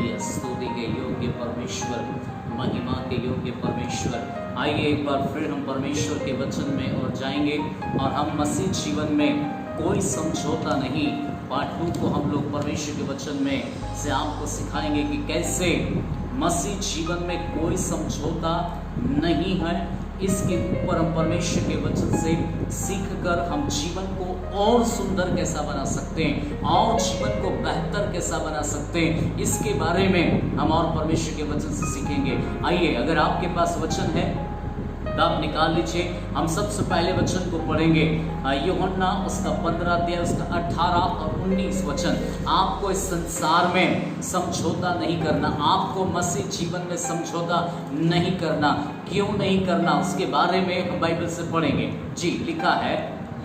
Hallelujah. स्तुति के योग्य परमेश्वर, महिमा के योग्य परमेश्वर। आइए एक बार फिर हम परमेश्वर के वचन में और जाएंगे और हम मसीह जीवन में कोई समझौता नहीं, पार्ट 2 को हम लोग परमेश्वर के वचन में से आपको सिखाएंगे कि कैसे मसीह जीवन में कोई समझौता नहीं है। इसके ऊपर हम परमेश्वर के वचन से सीखकर हम जीवन को और सुंदर कैसा बना सकते हैं और जीवन को बेहतर कैसा बना सकते हैं, इसके बारे में हम और परमेश्वर के वचन से सीखेंगे। आइए, अगर आपके पास वचन है तो आप निकाल लीजिए। हम सबसे पहले वचन को पढ़ेंगे, यूहन्ना उसका 15 अध्याय उसका 18 और 19 वचन। आपको इस संसार में समझौता नहीं करना, आपको मसीह जीवन में समझौता नहीं करना। क्यों नहीं करना, उसके बारे में हम बाइबल से पढ़ेंगे। जी, लिखा है,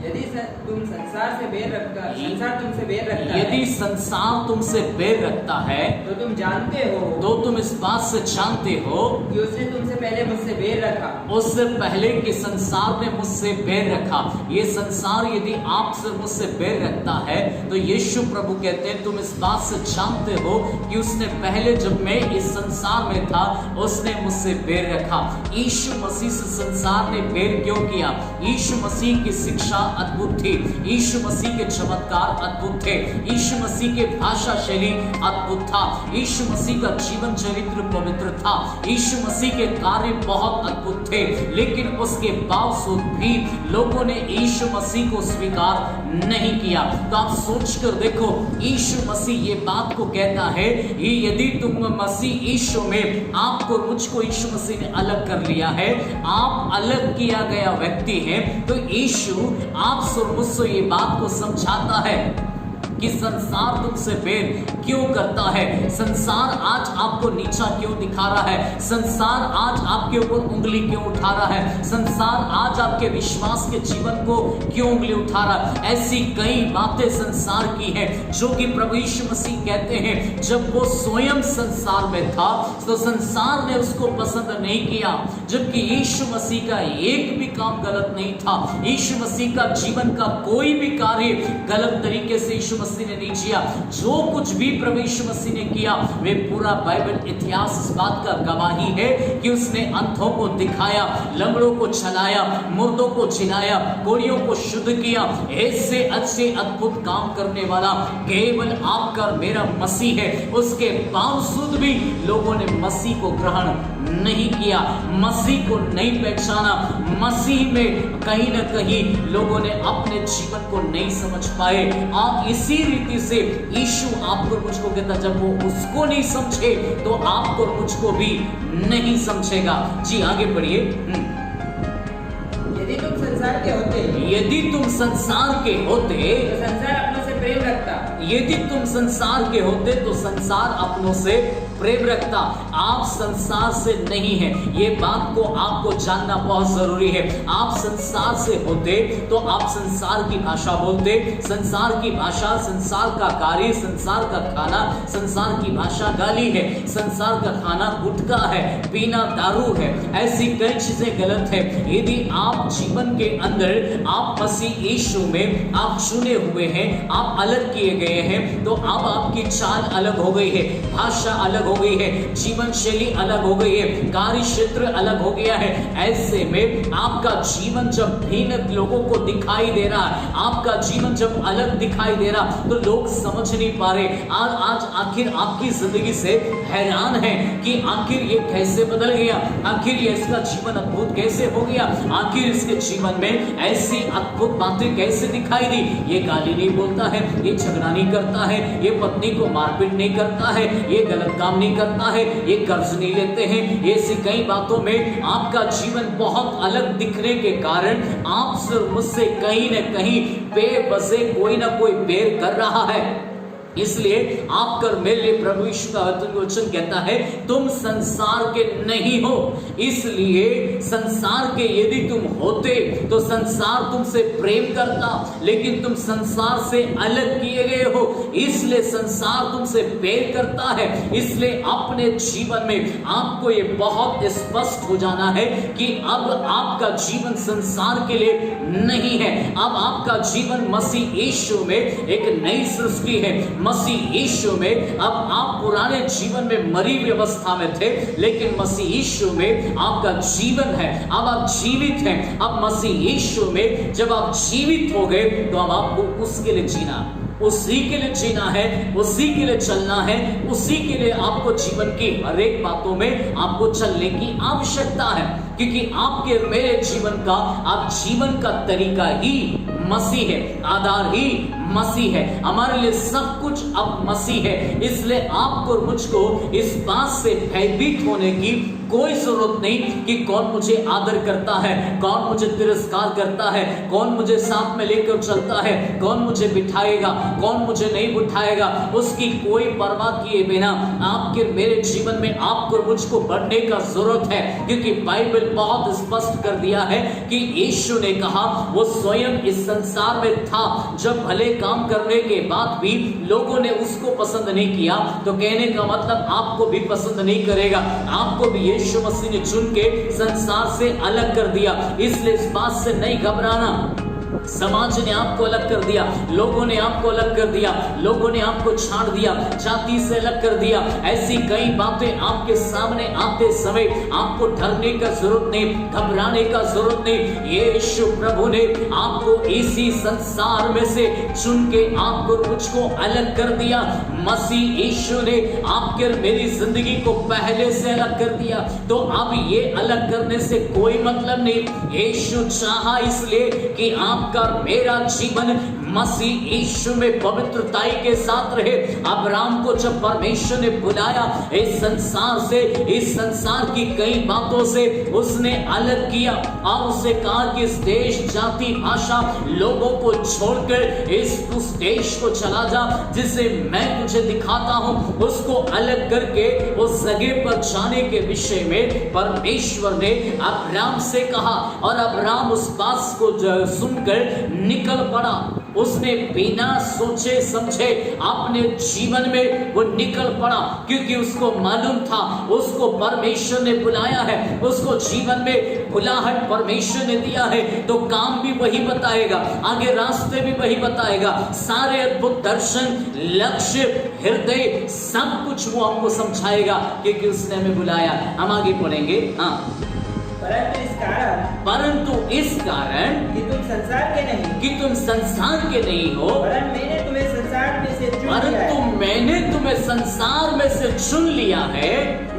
यदि तुम संसार से बैर रखता संसार तुमसे बैर रखता यदि है, संसार तुमसे बैर रखता है तो तुम जानते हो, तो तुम इस बात से जानते हो कि उसने तुमसे पहले मुझसे बैर रखा। उससे पहले कि संसार ने मुझसे बैर रखा। ये संसार यदि आपसे मुझसे बैर रखता है तो यीशु प्रभु कहते हैं तुम इस बात से जानते हो कि उसने पहले, जब मैं इस संसार में था, उसने मुझसे बैर रखा। यीशु मसीह से संसार ने बैर क्यों किया? यीशु मसीह की शिक्षा अद्भुत थी, यीशु मसीह के चमत्कार अद्भुत थे, यीशु मसीह के भाषा शैली अद्भुत था, यीशु मसीह का जीवन चरित्र पवित्र था, यीशु मसीह के कार्य बहुत अद्भुत थे। लेकिन उसके बावजूद भी लोगों ने यीशु मसीह को स्वीकार नहीं किया। तो आप सोच कर देखो, यीशु मसीह ये बात को कहता है, यदि तुम मसीह यीशु में, आपको मुझको यीशु मसीह ने अलग कर लिया है, आप अलग किया गया व्यक्ति है, तो यीशु आपसे मुझसे ये बात को समझाता है कि संसार तुमसे बैर क्यों करता है, संसार आज आपको नीचा क्यों दिखा रहा है, संसार आज आपके ऊपर उंगली क्यों उठा रहा है, संसार आज आपके विश्वास के जीवन को क्यों उंगली उठा रहा है। ऐसी कई बातें संसार की हैं जो कि प्रभु यीशु मसीह कहते हैं जब वो स्वयं संसार में था तो संसार ने उसको पसंद नहीं किया, जबकि यीशु मसीह का एक भी काम गलत नहीं था। यीशु मसीह का जीवन का कोई भी कार्य गलत तरीके से यीशु मसीह ने नहीं किया। जो कुछ भी प्रभु यीशु मसीह ने किया, वे पूरा बाइबल इतिहास इस बात का गवाही है कि उसने अंधों को दिखाया, लंगड़ों को चलाया, मुर्दों को जिलाया, कोढ़ियों को शुद्ध किया। ऐसे अच्छे अद्भुत काम करने वाला केवल आपका और मेरा मसीह है। उसके बावजूद भी लोगों ने मसीह को ग्रहण नहीं किया, मसीह को नहीं पहचाना, मसीह में कहीं ना कहीं लोगों ने अपने जीवन को नहीं समझ पाए। और इसी रीति से यीशु आपको मुझको कहता, जब वो उसको नहीं समझे तो आपको मुझको भी नहीं समझेगा। जी, आगे बढ़िए। यदि तुम संसार के होते, यदि तुम संसार के होते तो संसार अपनों से प्रेम रखता। यदि तुम संसार के होते तो संसार अपनों से प्रेम रखता। आप संसार से नहीं है, ये बात को आपको जानना बहुत जरूरी है। आप संसार से होते तो आप संसार की भाषा बोलते, संसार की भाषा, संसार का कार्य, संसार का खाना, संसार की भाषा गाली है, संसार का खाना गुटखा है, पीना दारू है, ऐसी कई चीजें गलत है। यदि आप जीवन के अंदर आप मसीह यीशु में आप चुने हुए हैं, आप अलग किए गए हैं, तो अब आपकी चाल अलग हो गई है, भाषा अलग हो गई है, जीवन शैली अलग हो गई है, कार्य क्षेत्र अलग हो गया है। ऐसे में आपका जीवन जब भिन्न लोगों को दिखाई दे रहा है, आपका जीवन जब अलग दिखाई दे रहा, तो लोग समझ नहीं पा रहे। आज आखिर आपकी जिंदगी से हैरान है कि आखिर ये कैसे बदल गया, आखिर ये इसका जीवन अद्भुत कैसे हो गया, आखिर इसके जीवन में ऐसी अद्भुत बातें कैसे दिखाई दी। ये गाली नहीं बोलता है, ये झगड़ा नहीं करता है, ये पत्नी को मारपीट नहीं करता है, ये गलत काम नहीं करता है, ये कर्ज नहीं लेते हैं। ऐसी कई बातों में आपका जीवन बहुत अलग दिखने के कारण आपसे मुझसे कहीं न कहीं बेवजह कोई ना कोई बैर कर रहा है। इसलिए आप कर मेरे लिए प्रभु यीशु का वचन कहता है तुम संसार के नहीं हो, इसलिए संसार के यदि तुम होते तो संसार तुमसे प्रेम करता, लेकिन तुम संसार से अलग किए गए हो, इसलिए संसार तुमसे बैर करता है। इसलिए अपने जीवन में आपको ये बहुत स्पष्ट हो जाना है कि अब आपका जीवन संसार के लिए नहीं है, अब आपका जीवन मसीह यीशु में एक नई सृष्टि है। मसीह यीशु में। अब आप पुराने जीवन में मरी हुई अवस्था में थे, लेकिन मसीह यीशु में आपका जीवन है, अब आप जीवित हैं। अब मसीह यीशु में जब आप जीवित हो गए तो अब आपको उसके लिए जीना, उसी के लिए जीना है, उसी के लिए चलना है, उसी के लिए आपको जीवन की हर एक बातों में आपको चलने की आवश्यकता है, क्योंकि आपके मेरे जीवन का, आप जीवन का तरीका ही मसीह है, आधार ही मसीह है, हमारे लिए सब कुछ अब मसीह है। इसलिए आपको और मुझको इस बात से भयभीत होने की कोई जरूरत नहीं कि कौन मुझे आदर करता है, कौन मुझे तिरस्कार करता है, कौन मुझे साथ में लेकर चलता है, कौन मुझे बिठाएगा, कौन मुझे नहीं बिठाएगा। उसकी कोई परवाह किए बिना आपके मेरे जीवन में आपको और मुझको बढ़ने का जरूरत है, क्योंकि बाइबल बहुत स्पष्ट कर दिया है कि यीशु ने कहा वो स्वयं इस संसार में था, जब भले काम करने के बाद भी लोगों ने उसको पसंद नहीं किया, तो कहने का मतलब आपको भी पसंद नहीं करेगा। आपको भी यीशु मसीह ने चुन के संसार से अलग कर दिया। इसलिए इस बात से नहीं घबराना, समाज ने आपको अलग कर दिया, लोगों ने आपको अलग कर दिया, लोगों ने आपको छाड़ दिया, जाति से अलग कर दिया, ऐसी कई बातें आपके सामने आते समय आपको डरने का जरूरत नहीं, घबराने का जरूरत नहीं। यीशु प्रभु ने आपको इसी संसार में से चुन के आपको मुझको अलग कर दिया। मसीह यीशु ने आपके मेरी जिंदगी को पहले से अलग कर दिया, तो अब ये अलग करने से कोई मतलब नहीं। यीशु चाहा इसलिए कि आपका मेरा जीवन मसीह यीशु में पवित्रताई के साथ रहे। अब्राहम को जब परमेश्वर ने बुलाया इस संसार से, इस संसार की कई बातों से उसने अलग किया और उसे कहा कि इस देश, जाति, भाषा, लोगों को छोड़कर उस देश को चला जा जिसे मैं तुझे दिखाता हूं। उसको अलग करके उस जगह पर जाने के विषय में परमेश्वर ने अब्राहम से कहा और अब्राहम उस बात को सुनकर निकल पड़ा। उसने बिना सोचे समझे अपने जीवन में वो निकल पड़ा, क्योंकि उसको मालूम था उसको परमेश्वर ने बुलाया है, उसको जीवन में बुलाहट परमेश्वर ने दिया है, तो काम भी वही बताएगा, आगे रास्ते भी वही बताएगा, सारे अद्भुत दर्शन, लक्ष्य, हृदय, सब कुछ वो हमको समझाएगा, क्योंकि उसने हमें बुलाया। हम आगे पढ़ेंगे। हाँ, परंतु इस कारण कि तुम संसार के नहीं, कि तुम संसार के नहीं हो, परंतु मैंने तुम्हें संसार में से चुन लिया है। परंतु मैंने तुम्हें संसार में से चुन लिया है,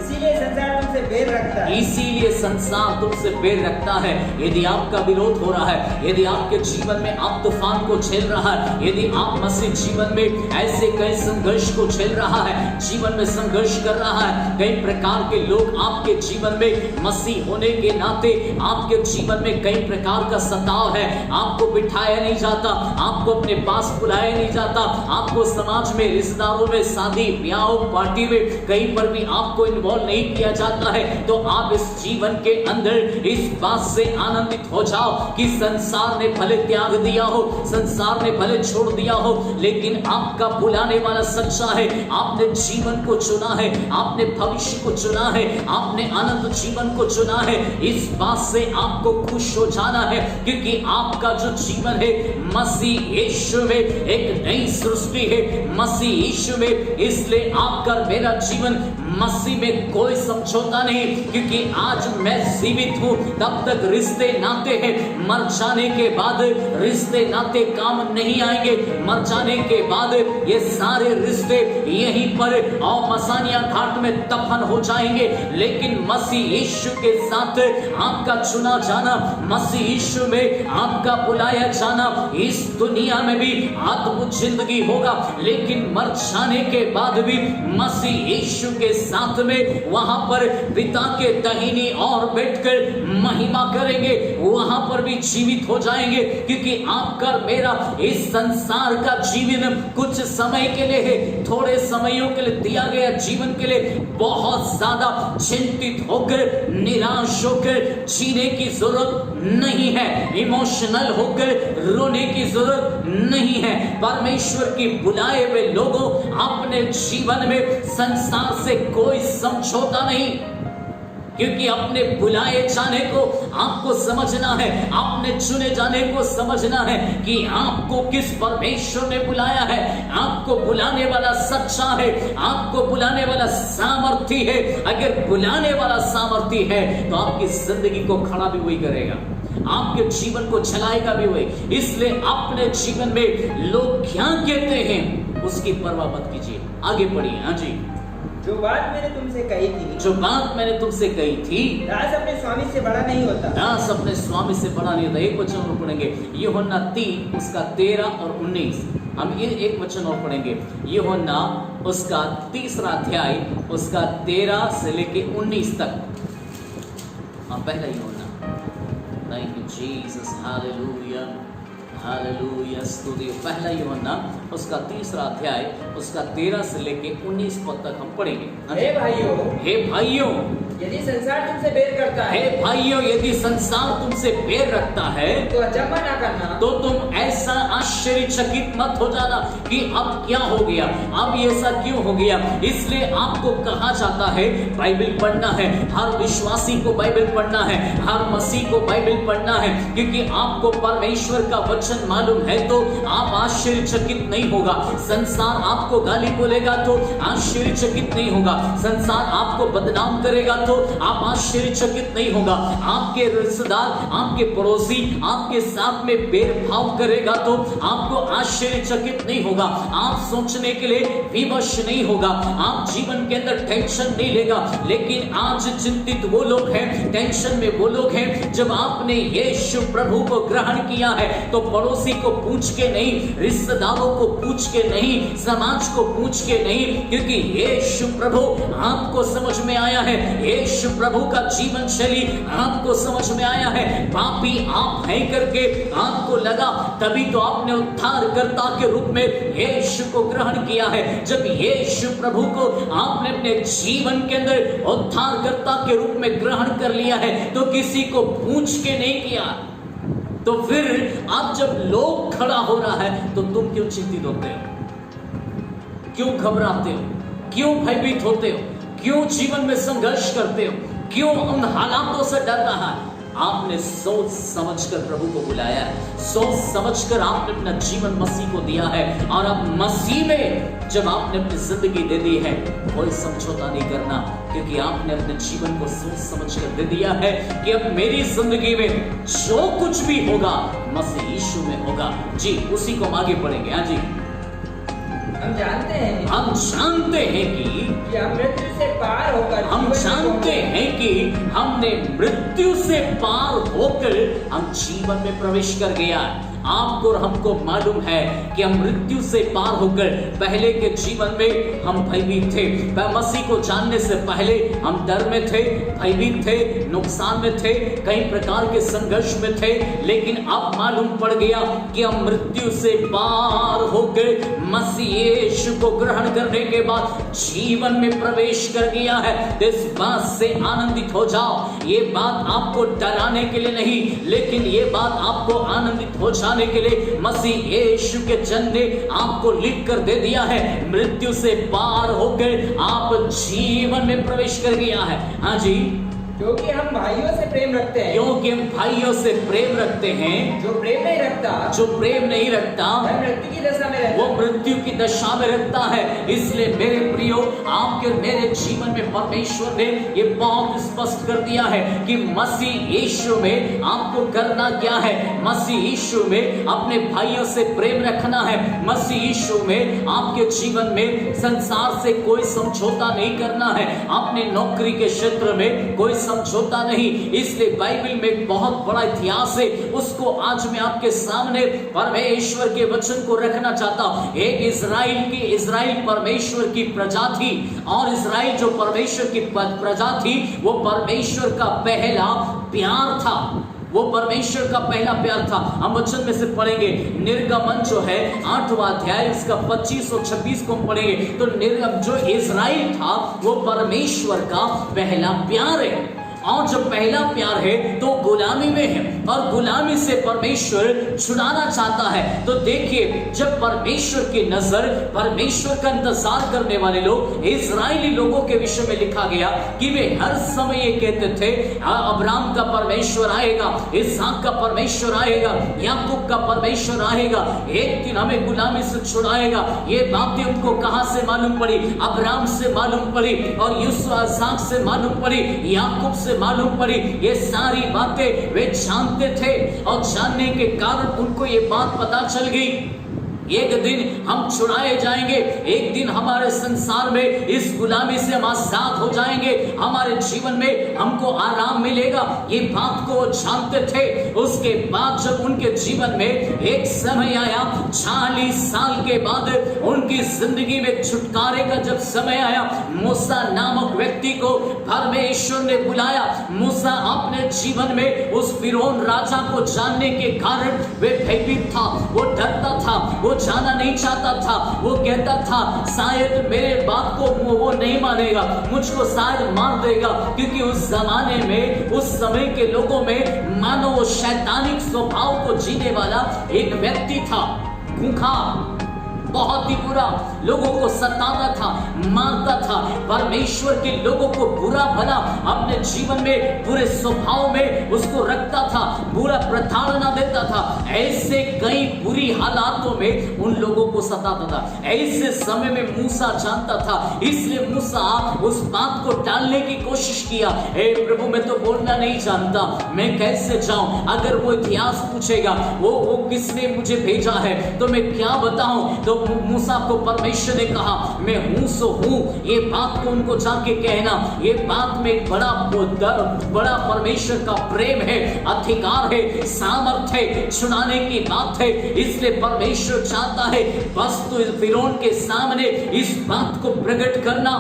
इसीलिए संसार तुमसे बैर रखता है। इसीलिए संसार तुमसे बैर रखता है। यदि आपका विरोध हो रहा है, यदि आपके जीवन में आप तूफान को झेल रहा है, यदि आप मसीह जीवन में ऐसे कई संघर्ष को झेल रहा है, जीवन में संघर्ष कर रहा है, कई प्रकार के लोग आपके जीवन में मसीह होने के नाते आपके जीवन में कई प्रकार का सताव है, आपको बिठाया नहीं जाता, आपको अपने पास बुलाया नहीं जाता, आपको समाज में, रिश्तेदारों में, शादी ब्याह पार्टी में कहीं पर भी आपको इन्वॉल्व नहीं किया जाता है, तो आप इस जीवन के अंदर इस बात से आनंदित हो जाओ कि संसार ने भले त्याग दिया हो, संसार ने भले छोड़ दिया हो, लेकिन आपका बुलाने वाला सच्चा है। आपने जीवन को चुना है, आपने भविष्य को चुना है, आपने अनंत जीवन को चुना है। इस बात से आपको खुश हो जाना है, क्योंकि आपका जो जीवन है मसीह यीशु में एक नई सृष्टि है, मसीह यीशु में। इसलिए आपका मेरा जीवन मसीह में कोई समझौता नहीं, क्योंकि आज मैं जीवित हूं, तब तक रिश्ते नाते हैं, मर जाने के बाद रिश्ते नाते काम नहीं आएंगे, मर जाने के बाद ये सारे रिश्ते यहीं पर और मसानिया घाट में दफन हो जाएंगे। लेकिन मसीह यीशु के साथ आपका चुना जाना, मसीह यीशु में आपका बुलाया जाना, इस दुनिया में भी अद्भुत जिंदगी होगा, लेकिन मर जाने के बाद भी मसीह यीशु के साथ में वहां पर पिता के दाहिनी ओर बैठकर महिमा करेंगे, वहां पर भी जीवित हो जाएंगे, क्योंकि आपका मेरा इस संसार का जीवन कुछ समय के लिए है, थोड़े समयों के लिए दिया गया जीवन के लिए बहुत ज्यादा चिंतित होकर, निराश होकर जीने की जरूरत नहीं है, इमोशनल होकर रोने की जरूरत नहीं है। परमेश्वर की बुलाए हुए लोगों अपने जीवन में संसार से कोई समझौता नहीं, क्योंकि अपने बुलाए जाने को आपको समझना है, अपने चुने जाने को समझना है कि आपको किस परमेश्वर ने बुलाया है। आपको बुलाने वाला सच्चा है, आपको बुलाने वाला सामर्थी है। अगर बुलाने वाला सामर्थी है तो आपकी जिंदगी को खड़ा भी वही करेगा, आपके जीवन को चलाएगा भी वही। इसलिए अपने जीवन में लोग क्या कहते हैं उसकी परवाह मत कीजिए, आगे बढ़िए। हाँ जी, जो बात मैंने तुमसे कही थी, जो बात मैंने तुमसे कही थी, दास अपने स्वामी से बड़ा नहीं होता। दास अपने स्वामी से बड़ा नहीं होता। एक वचन और पढ़ेंगे, यूहन्ना 3 उसका 13 और 19। हम ये एक वचन और पढ़ेंगे, यूहन्ना उसका 3रा अध्याय उसका 13 से लेके 19 तक। हाँ, पहला यूहन्ना। Thank you Jesus, hallelujah hallelujah, स्तुति। पहला यूहन्ना उसका 3रा अध्याय उसका 13 से लेके 19 पद तक हम पढ़ेंगे। हे भाइयों, हे भाइयों, यदि संसार तुमसे बैर करता है, हे भाइयों, यदि संसार तुमसे बैर रखता है तो अचंभा ना करना, तो तुम ऐसा आश्चर्यचकित मत हो जाना कि अब क्या हो गया, अब ये ऐसा क्यों हो गया। इसलिए आपको कहा जाता है बाइबल पढ़ना है, हर विश्वासी को बाइबल पढ़ना है, हर मसीह को बाइबल पढ़ना है, क्योंकि आपको परमेश्वर का वचन मालूम है तो आप आश्चर्यचकित नहीं होगा। संसार आपको गाली बोलेगा तो आश्चर्यचकित नहीं होगा, संसार आपको बदनाम करेगा तो आप आश्चर्यचकित नहीं होगा, आपके रिश्तेदार, आपके पड़ोसी आपके साथ में भेदभाव करेगा तो आपको आश्चर्यचकित नहीं होगा, आप सोचने के लिए विवश नहीं होगा, आप जीवन के अंदर टेंशन नहीं लेगा। लेकिन आज चिंतित वो लोग हैं, टेंशन में वो लोग हैं, जब आपने यीशु प्रभु को ग्रहण किया है तो पड़ोसी को पूछ के नहीं, रिश्तेदारों को पूछ के नहीं, समाज को पूछ के नहीं, क्योंकि यीशु प्रभु आपको समझ में आया है, यीशु प्रभु का जीवन शैली आपको समझ में आया है। पापी आप हैं करके आपको लगा, तभी तो आपने उद्धारकर्ता के रूप में यीशु को ग्रहण किया है। जब यीशु प्रभु को आपने अपने जीवन के अंदर उद्धारकर्ता के रूप में ग्रहण कर लिया है तो किसी को पूछ के नहीं किया, तो फिर अब जब लोग खड़ा हो रहा है तो तुम क्यों चिंतित होते हो, क्यों घबराते हो, क्यों भयभीत होते हो, क्यों जीवन में संघर्ष करते हो, क्यों उन हालातों से डर रहा है। आपने सोच समझकर प्रभु को बुलाया है, सोच समझकर आपने अपना जीवन मसीह को दिया है, और अब मसीह में जब आपने अपनी जिंदगी दे दी है कोई समझौता नहीं करना, क्योंकि आपने अपने जीवन को सोच समझकर दे दिया है कि अब मेरी जिंदगी में जो कुछ भी होगा मसीह यीशु में होगा। जी, उसी को हम आगे पढ़ेंगे। हाँ जी, हम जानते हैं कि हम मृत्यु से पार होकर, हम जानते हैं कि हमने मृत्यु से पार होकर हम जीवन में प्रवेश कर गया। आपको और हमको मालूम है कि हम मृत्यु से पार होकर, पहले के जीवन में हम भयभीत थे, मसीह को जानने से पहले हम डर में थे, भयभीत थे, नुकसान में थे, कई प्रकार के संघर्ष में थे, लेकिन अब मालूम पड़ गया कि हम मृत्यु से पार होकर मसीह यीशु को ग्रहण करने के बाद जीवन में प्रवेश कर गया है। इस बात से आनंदित हो जाओ। ये बात आपको डराने के लिए नहीं, लेकिन ये बात आपको आनंदित हो जाने के लिए मसीह यीशु के जन ने आपको लिख कर दे दिया है। मृत्यु से पार होकर आप जीवन में प्रवेश कर गया है। हाँ जी, क्योंकि हम भाइयों से प्रेम रखते हैं, क्योंकि हम भाइयों से प्रेम रखते हैं। जो प्रेम नहीं रखता, जो प्रेम नहीं रखता वह मृत्यु की दशा में रहता, वो मृत्यु की दशा में रखता है। इसलिए मेरे प्रियो, आपके और मेरे जीवन में परमेश्वर ने ये बहुत स्पष्ट कर दिया है कि मसीह यीशु में आपको करना क्या है। मसीह यीशु में अपने भाइयों से प्रेम रखना है। मसीह यीशु में आपके जीवन में संसार से कोई समझौता नहीं करना है, अपने नौकरी के क्षेत्र में कोई समझौता नहीं। इसलिए बाइबल में एक बहुत बड़ा इतिहास है, उसको आज मैं आपके सामने परमेश्वर के वचन को रखना चाहता हूं। एक इजराइल परमेश्वर की प्रजा थी, और इजराइल जो परमेश्वर की प्रजा थी वो परमेश्वर का पहला प्यार था, वो परमेश्वर का पहला प्यार था। हम वचन में से पढ़ेंगे, निर्गमन जो है 8वां अध्याय इसका 25 और 26 को हम पढ़ेंगे। तो जो इजराइल था वो परमेश्वर का पहला प्यार है। और जब पहला प्यार है तो गुलामी में है, और गुलामी से परमेश्वर छुड़ाना चाहता है। तो देखिए, जब परमेश्वर की नजर, परमेश्वर का इंतजार करने वाले लोग, इजरायली लोगों के विषय में लिखा गया कि वे हर समय ये कहते थे, अब्राहम का परमेश्वर आएगा, इसहाक का परमेश्वर आएगा, याकूब का परमेश्वर आएगा, एक दिन हमें गुलामी से छुड़ाएगा। ये बातें उनको कहां से मालूम पड़ी? अब्राहम से मालूम पड़ी, और यूसुफ इसहाक से मालूम पड़ी, याकूब से मालूम पड़ी। ये सारी बातें वे जानते थे, और जानने के कारण उनको ये बात पता चल गई, एक दिन हम छुड़ाए जाएंगे, एक दिन हमारे संसार में इस गुलामी से हम आजाद हो जाएंगे, हमारे जीवन में हमको आराम मिलेगा। ये बात को जानते थे। उसके बाद जब उनके जीवन में एक समय आया, 40 साल के बाद उनकी जिंदगी में छुटकारे का जब समय आया, मूसा नामक व्यक्ति को परमेश्वर ने बुलाया। मूसा अपने जीवन में उस फिरौन राजा को जानने के कारण वे भयभीत था, वो डरता था, वो जाना नहीं चाहता था। वो कहता था शायद मेरे बात को वो नहीं मानेगा, मुझको शायद मार देगा, क्योंकि उस जमाने में, उस समय के लोगों में मानो वो शैतानिक स्वभाव को जीने वाला एक व्यक्ति था, खूंखार, बहुत ही बुरा, लोगों को सताता था, मारता था, परमेश्वर के लोगों को बुरा भला अपने जीवन में बुरे स्वभाव में उसको रखता था, बुरा प्रताड़ना देता था। ऐसे कई बुरी हालातों में उन लोगों को सताता था। ऐसे समय में मूसा जानता था, इसलिए मूसा उस बात को टालने की कोशिश किया। हे प्रभु, मैं तो बोलना नहीं जानता, मैं कैसे जाऊं? अगर वो इतिहास पूछेगा वो किसने मुझे भेजा है तो मैं क्या बताऊं? तो मूसा को परमेश्वर ने कहा, मैं हूं सो हूं। ये बात को उनको जाके कहना। ये बात में बड़ा परमेश्वर का प्रेम है, अधिकार है, सामर्थ है, छुड़ाने की बात है। इसलिए परमेश्वर चाहता है बस तो फिरौन के सामने इस बात को प्रकट करना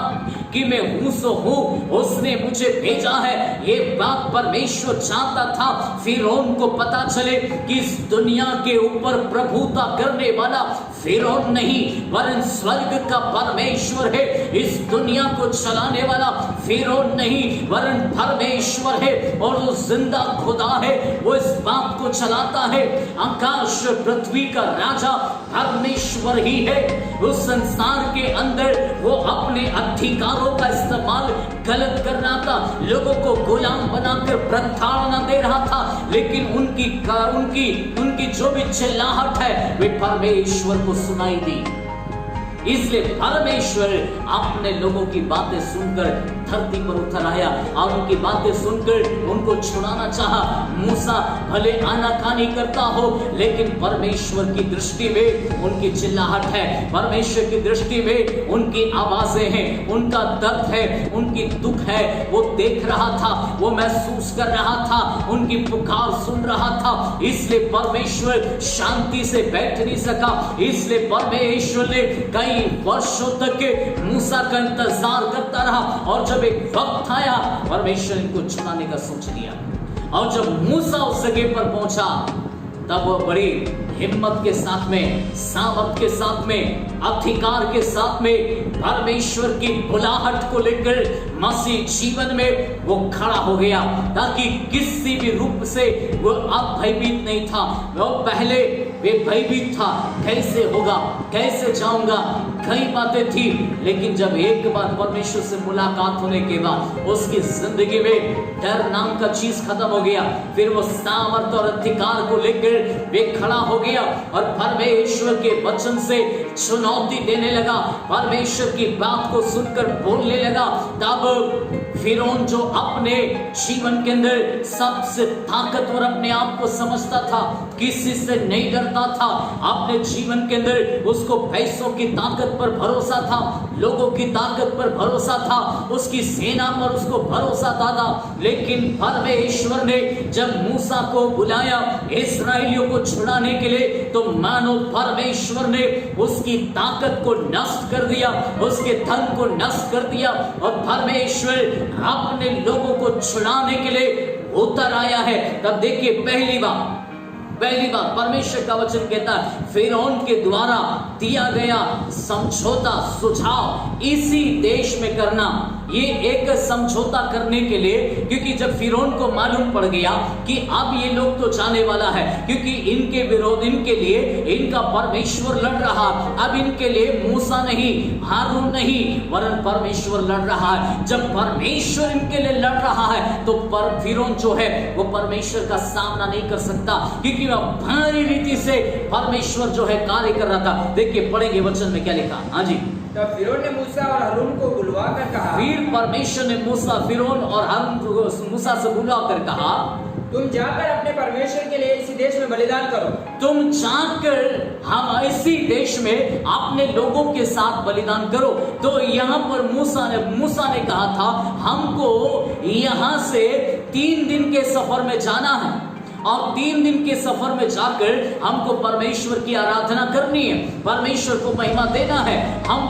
कि मैं हूं सो हूं, उसने मुझे भेजा है। ये बात परमेश्वर चाहता था फिरौन को पता चले कि इस दुनिया के ऊपर प्रभुता करने वाला फिरौन नहीं, वरन स्वर्ग का परमेश्वर है। इस दुनिया को चलाने वाला फिरौन नहीं, वरन परमेश्वर है, और वो जिंदा खुदा है, वो इस बात को चलाता है। आकाश पृथ्वी का राजा परमेश्वर ही है। उस संसार के अंदर वो अपने अधिकारों का इस्तेमाल गलत कर रहा था, लोगों को गुलाम बनाकर प्रताड़ना दे रहा था, लेकिन उनकी जो भी चिल्लाहट है वे परमेश्वर को सुनाई दी। इसलिए परमेश्वर अपने लोगों की बातें सुनकर धरती पर उतर आया और उनकी बातें सुनकर उनको छुड़ाना चाहा। मूसा भले आनाकानी करता हो, लेकिन परमेश्वर की दृष्टि में उनकी चिल्लाहट है, परमेश्वर की दृष्टि में उनकी आवाजें हैं, उनका दर्द है, उनकी दुख है, वो देख रहा था, वो महसूस कर रहा था, उनकी पुकार सुन रहा था। इसलिए परमेश्वर शांति से बैठ नहीं सका। इसलिए परमेश्वर ने कई वर्षों तक मूसा का इंतजार करता रहा, और जब एक वक्त आया परमेश्वर इनको छुड़ाने का सोच लिया। और जब मूसा उस जगह पर पहुंचा तब वो बड़ी हिम्मत के साथ में, सामर्थ के साथ में, अधिकार के साथ में परमेश्वर की बुलाहट को लेकर मसीह जीवन में वो खड़ा हो गया, ताकि किसी भी रूप से वो अब भयभीत नहीं था। वो पहले वे भयभीत था, कैसे होगा, कैसे जाऊंगा, कई बातें थी, लेकिन जब एक बार परमेश्वर से मुलाकात होने के बाद उसकी जिंदगी में डर नाम का चीज खत्म हो गया। फिर वो सामर्थ और अधिकार को लेकर वे खड़ा हो गया और परमेश्वर के वचन से चुनौती देने लगा, परमेश्वर की बात को सुनकर बोलने लगा। तब फिरौन जो अपने जीवन के अंदर सबसे ताकतवर अपने आप को समझता था, किसी से नहीं डरता था, अपने जीवन के अंदर उसको पैसों की ताकत पर भरोसा था, लोगों की ताकत पर भरोसा था, उसकी सेना पर उसको भरोसा था। लेकिन परमेश्वर ने जब मूसा को बुलाया इस्राएलियों को छुड़ाने के लिए, तो मानो परमेश्वर ने उसकी ताकत को नष्ट कर दिया, उसके धन को नष्ट कर दिया, और परमेश्वर अपने लोगों को छुड़ाने के लिए उतर आया है। तब देखिए पहली बार परमेश्वर का वचन कहता है फिरौन के द्वारा दिया गया समझौता सुझाव इसी देश में करना, ये एक समझौता करने के लिए, क्योंकि जब फिरौन को मालूम पड़ गया कि अब ये लोग तो जाने वाला है, क्योंकि इनके विरोध, इनके लिए इनका परमेश्वर लड़ रहा, अब इनके लिए मूसा नहीं, हारून नहीं, वरन परमेश्वर लड़ रहा है। जब परमेश्वर इनके लिए लड़ रहा है तो फिरौन जो है वो परमेश्वर का सामना नहीं कर सकता, क्योंकि वह भारी रीति से परमेश्वर जो है कार्य कर रहा था। देखिए पढ़ेंगे वचन में क्या लिखा। हाँ जी, तब फिरौन ने मूसा और हारून को बुलवा कर कहा, फिर परमेश्वर ने फिरौन और हारून को मूसा से बुला कर कहा, तुम जाकर अपने परमेश्वर के लिए इसी देश में बलिदान करो। तुम जाकर हम इसी देश में अपने लोगों के साथ बलिदान करो। तो यहाँ पर मूसा ने कहा था हमको यहाँ से 3 दिन के सफर में जाना है, और 3 दिन के सफर में जाकर हमको परमेश्वर की आराधना करनी है, परमेश्वर को महिमा देना है। हम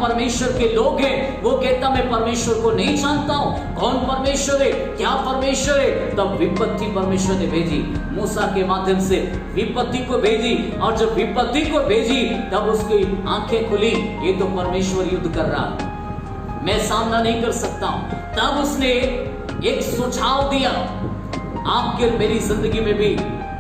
परमेश्वर के लोग हैं। वो कहता मैं परमेश्वर को नहीं जानता हूँ, कौन परमेश्वर है, क्या परमेश्वर है। तब विपत्ति परमेश्वर ने भेजी, मूसा के माध्यम से विपत्ति को भेजी, और जब विपत्ति को भेजी तब उसकी आंखें खुली, ये तो परमेश्वर युद्ध कर रहा, मैं सामना नहीं कर सकता हूँ। तब उसने एक सुझाव दिया। आपके मेरी जिंदगी में भी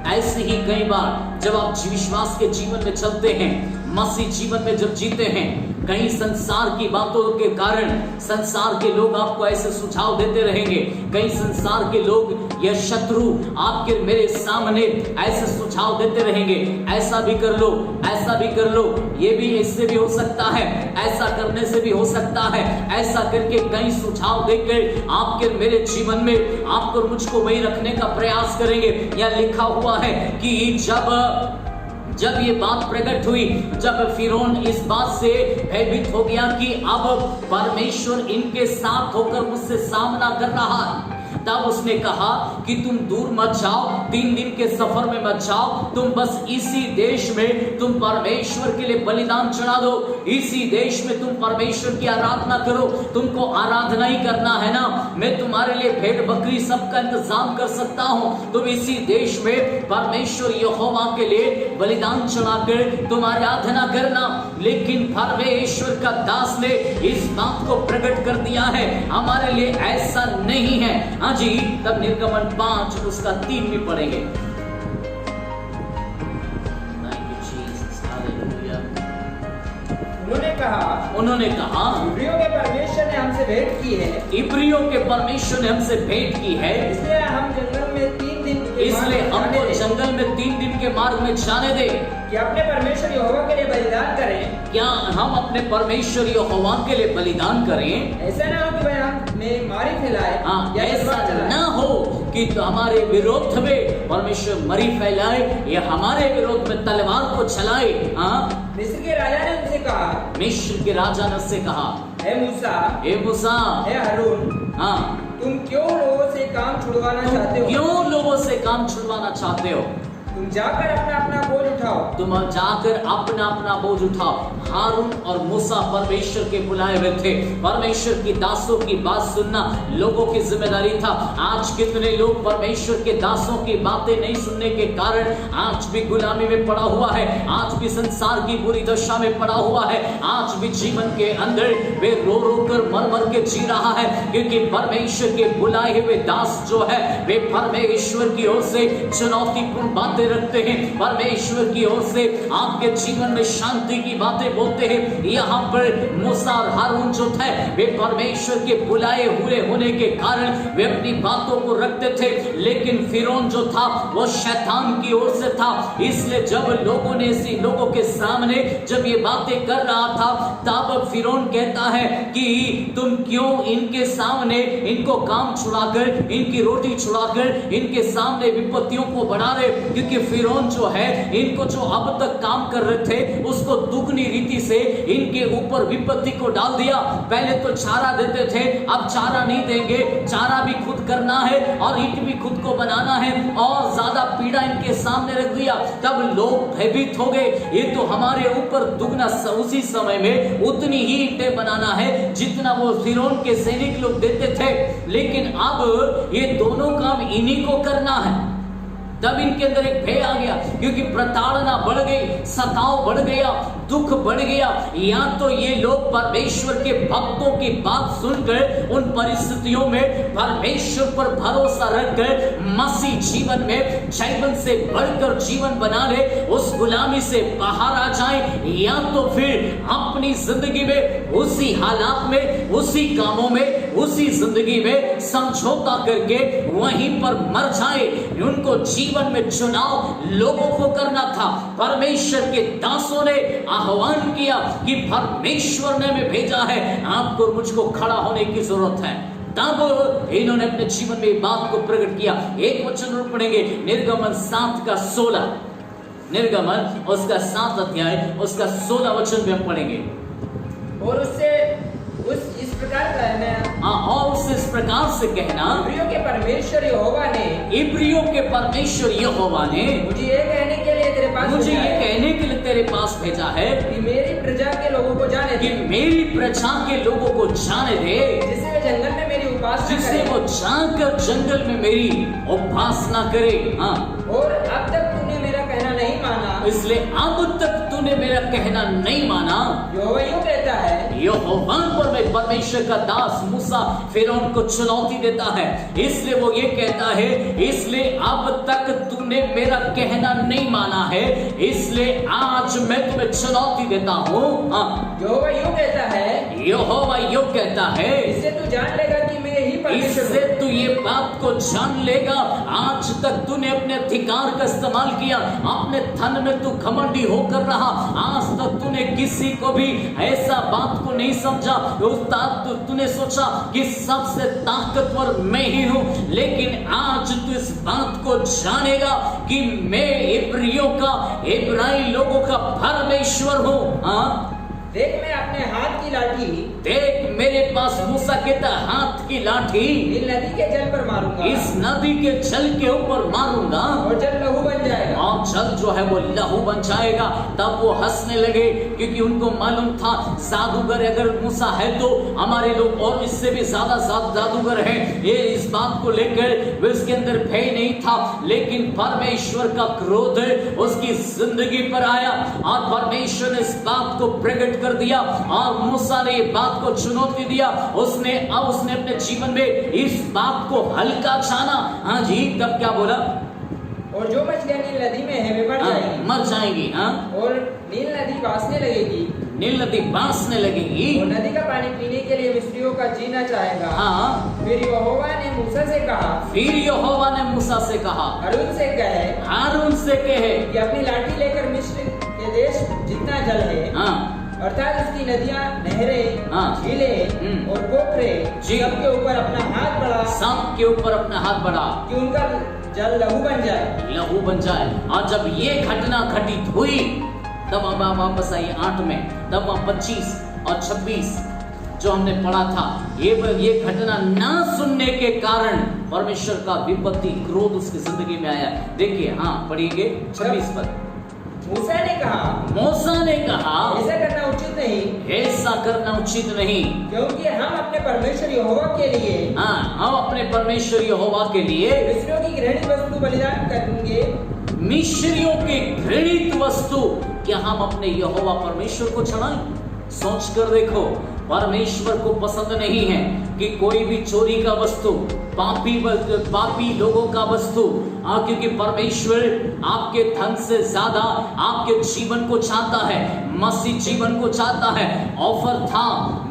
ऐसे ही कई बार जब आप विश्वास के जीवन में चलते हैं, मसीह जीवन में जब जीते हैं, कहीं संसार की बातों के कारण संसार के लोग आपको ऐसे सुझाव देते रहेंगे, कहीं संसार के लोग या शत्रु आपके मेरे सामने ऐसे सुझाव देते रहेंगे, ऐसा भी कर लो, ऐसा भी कर लो, ये भी इससे भी हो सकता है, ऐसा करने से भी हो सकता है, ऐसा करके कई सुझाव देकर आपके मेरे जीवन में आपको मुझको वही रखने का प्रयास करेंगे। या लिखा हुआ है कि जब ये बात प्रकट हुई, जब फिरौन इस बात से भयभीत हो गया कि अब परमेश्वर इनके साथ होकर मुझसे सामना कर रहा है, तब उसने कहा कि तुम दूर मत जाओ, 3 दिन के सफर में मत जाओ, तुम बस इसी देश में तुम परमेश्वर के लिए बलिदान चढ़ा दो, इसी देश में तुम परमेश्वर की आराधना करो। तुमको आराधना ही करना है ना, मैं तुम्हारे लिए भेड़ बकरी सबका इंतजाम कर सकता हूँ, तुम इसी देश में परमेश्वर यहोवा के लिए बलिदान चढ़ाकर तुम आराधना करना। लेकिन परमेश्वर का दास ने इस बात को प्रकट कर दिया है, हमारे लिए ऐसा नहीं है। हाँ जी, तब निर्गमन 5 उसका 3 में पढ़ेंगे। उन्होंने कहा इब्रियों के परमेश्वर ने हमसे भेंट की है, इब्रियों के परमेश्वर ने हमसे भेंट की है, इसलिए हम जंगल में 3 दिन इसलिए हमको जंगल में 3 दिन के मार्ग में जाने दे कि अपने परमेश्वर यहोवा के लिए बलिदान करें। क्या हम अपने परमेश्वर यहोवा के लिए बलिदान करें? ऐसा ना हो कि वह हम में मारी फैलाए, हाँ, ऐसा ना हो कि तो हमारे विरोध में परमेश्वर मरी फैलाए या हमारे विरोध में तलवार को चलाए। हाँ, मिस्र के राजा ने उनसे कहा, मिस्र के राजा ने उससे कहा, हे मूसा, हे हारून, हाँ, तुम क्यों लोगों से काम छुड़वाना चाहते हो? क्यों लोगों से काम छुड़वाना चाहते हो? तुम जाकर अपना अपना बोझ उठाओ। तुम जाकर अपना अपना बोझ उठाओ। हारून और मूसा परमेश्वर के बुलाए हुए थे, परमेश्वर की दासों की बात सुनना लोगों की जिम्मेदारी था। आज कितने लोग परमेश्वर के दासों की बातें नहीं सुनने के कारण आज भी गुलामी में पड़ा हुआ है, आज भी संसार की बुरी दशा में पड़ा हुआ है, आज भी जीवन के अंदर वे रो रो कर मर मर के जी रहा है, क्योंकि परमेश्वर के बुलाए हुए दास जो है वे परमेश्वर की ओर से चुनौतीपूर्ण बातें रखते हैं, परमेश्वर की ओर से आपके जीवन में शांति की बातें बोलते हैं। यहाँ पर मूसा और हारून जो थे वे परमेश्वर के बुलाए हुए होने के कारण वे अपनी बातों को रखते थे, लेकिन फिरौन जो था वो शैतान की ओर से था। इसलिए जब लोगों ने इसी लोगों के सामने जब ये बातें कर रहा था, तब फिरौन कहता है कि तुम क्यों इनके सामने इनको काम छुड़ाकर, इनकी रोटी छुड़ाकर इनके सामने विपत्तियों को बढ़ा रहे, क्योंकि फिरौन जो है इनको जो अब तक काम कर रहे थे उसको दुगनी रीति से इनके ऊपर विपत्ति को डाल दिया। पहले तो चारा देते थे, अब चारा नहीं देंगे, चारा भी खुद करना है और ईंट भी खुद को बनाना है, और ज्यादा पीड़ा इनके सामने रख दिया। तब लोग भयभीत हो गए, ये तो हमारे ऊपर दुगना उसी समय में उतनी ही ईंटें बनाना है जितना वो फिरौन के सैनिक लोग देते थे, लेकिन अब ये दोनों काम इन्हीं को करना है। तब इनके अंदर एक भय आ गया, क्योंकि प्रताड़ना बढ़ गई, सताव बढ़ गया, दुख बढ़ गया। या तो ये लोग परमेश्वर के भक्तों की बात सुनकर उन परिस्थितियों में परमेश्वर पर भरोसा रखकर मसीह जीवन में जीवन से बढ़कर जीवन बना ले, उस गुलामी से बाहर आ जाए, या तो फिर अपनी जिंदगी में उसी हालात में, उसी कामों में, उसी जिंदगी में समझौता करके वहीं पर मर जाए। उनको जीवन में चुनाव लोगों को करना था। परमेश्वर के दासों ने आह्वान किया कि परमेश्वर ने हमें भेजा है, आपको मुझको खड़ा होने की जरूरत है। तब इन्होंने अपने जीवन में बात को प्रकट किया। एक वचन और पढ़ेंगे, निर्गमन 7:16, निर्गमन उसका 7 अध्याय उसका 16 वचन में हम पढ़ेंगे। और उससे इस प्रकार कहना, और उससे इस प्रकार से कहना, इब्रियों के परमेश्वर यहोवा ने, इब्रियों के परमेश्वर यहोवा ने मुझे ये कहने के लिए तेरे पास मुझे भेजा ये है कहने के लिए तेरे पास भेजा है कि मेरी प्रजा के लोगों को जाने कि दे, मेरी प्रजा के लोगों को जाने दे, जिससे वे जंगल में मेरी उपासना जिससे करें। वो जाकर जंगल में मेरी उपासना करे। हाँ, और अब तक तूने मेरा कहना नहीं माना, इसलिए अब तक तूने मेरा कहना नहीं माना। यहोवा यूं कहता है, यहोवा परमेश्वर का दास मूसा फिरौन को चुनौती देता है, इसलिए वो ये कहता है, इसलिए अब तक तूने मेरा कहना नहीं माना है, इसलिए आज मैं तुम्हें चुनौती देता हूँ। यहोवा यूं कहता है, यहोवा यूं कहता है, इससे तू जान लेगा कि मैं ही परमेश्वर इससे हूं। तू ये बात को जान लेगा, आज तक तूने अपने अधिकार का इस्तेमाल किया, अपने धन में तू घमंडी होकर रहा, आज तक तूने किसी को भी ऐसा बात को नहीं समझा, तूने सोचा कि सबसे ताकतवर मैं ही हूं, लेकिन आज तू इस बात को जानेगा कि मैं इब्रियों का, इब्राई लोगों का परमेश्वर हूं। हाँ, देख मैं अपने हाथ की लाठी, देख मेरे पास मूसा कहता हाथ की लाठी इस नदी के जल पर मारूंगा, इस नदी के जल के ऊपर मारूंगा और जल लहू बन जाएगा, और जल जो है वो लहू बन जाएगा। तब वो हंसने लगे, क्योंकि उनको मालूम था जादूगर अगर मूसा है तो हमारे लोग और इससे भी ज्यादा जादूगर हैं। ये इस बात को लेकर उसके अंदर भय नहीं था, लेकिन परमेश्वर का क्रोध उसकी जिंदगी पर आया और परमेश्वर ने इस बात को प्रकट कर दिया और मूसा ने बात को चुनौती दिया। उसने अपने जीवन में इस बात को हल्का छाना। हाँ जी, तब क्या बोला? और जो मछलियां नील नदी में है वे मर जाएंगी। हाँ, और नील नदी बासने लगेगी, नील नदी बासने लगेगी, और नदी का पानी पीने के लिए मिस्रियों का जीना चाहेगा। हाँ, फिर यहोवा ने मूसा से कहा, फिर यहोवा ने मूसा से कहा, हारून से कहे, हारून से कहे कि अपनी लाठी लेकर मिस्र के देश जितना जल है, हाँ, अर्थात उसकी नदियां, नहरें, हाँ, झीलें और पोखरे जी, सबके ऊपर अपना हाथ बढ़ा, सबके ऊपर अपना हाथ बढ़ा कि उनका जल लहू बन जाए, लहू बन जाए। और जब ये घटना घटित हुई, तब अब आप वापस आइए 8 में, तब वह 25 और 26 जो हमने पढ़ा था, ये घटना ना सुनने के कारण परमेश्वर का विपत्ति, क्रोध उसकी जिंदगी में आया। देखिए, हाँ, पढ़िएगा 26 पर। मूसा ने कहा, ऐसा करना उचित नहीं, ऐसा करना उचित नहीं, क्योंकि हम अपने परमेश्वर यहोवा के लिए, हाँ, हम अपने परमेश्वर यहोवा के लिए मिस्रियों की घृणित वस्तु बलिदान करेंगे। मिस्रियों की घृणित वस्तु क्या हम अपने यहोवा परमेश्वर को चढ़ाएं? सोच कर देखो, परमेश्वर को पसंद नहीं है कि कोई भी चोरी का वस्तु, पापी लोगों का वस्तु, क्योंकि परमेश्वर आपके धन से ज्यादा आपके जीवन को चाहता है, मसीह जीवन को चाहता है। ऑफर था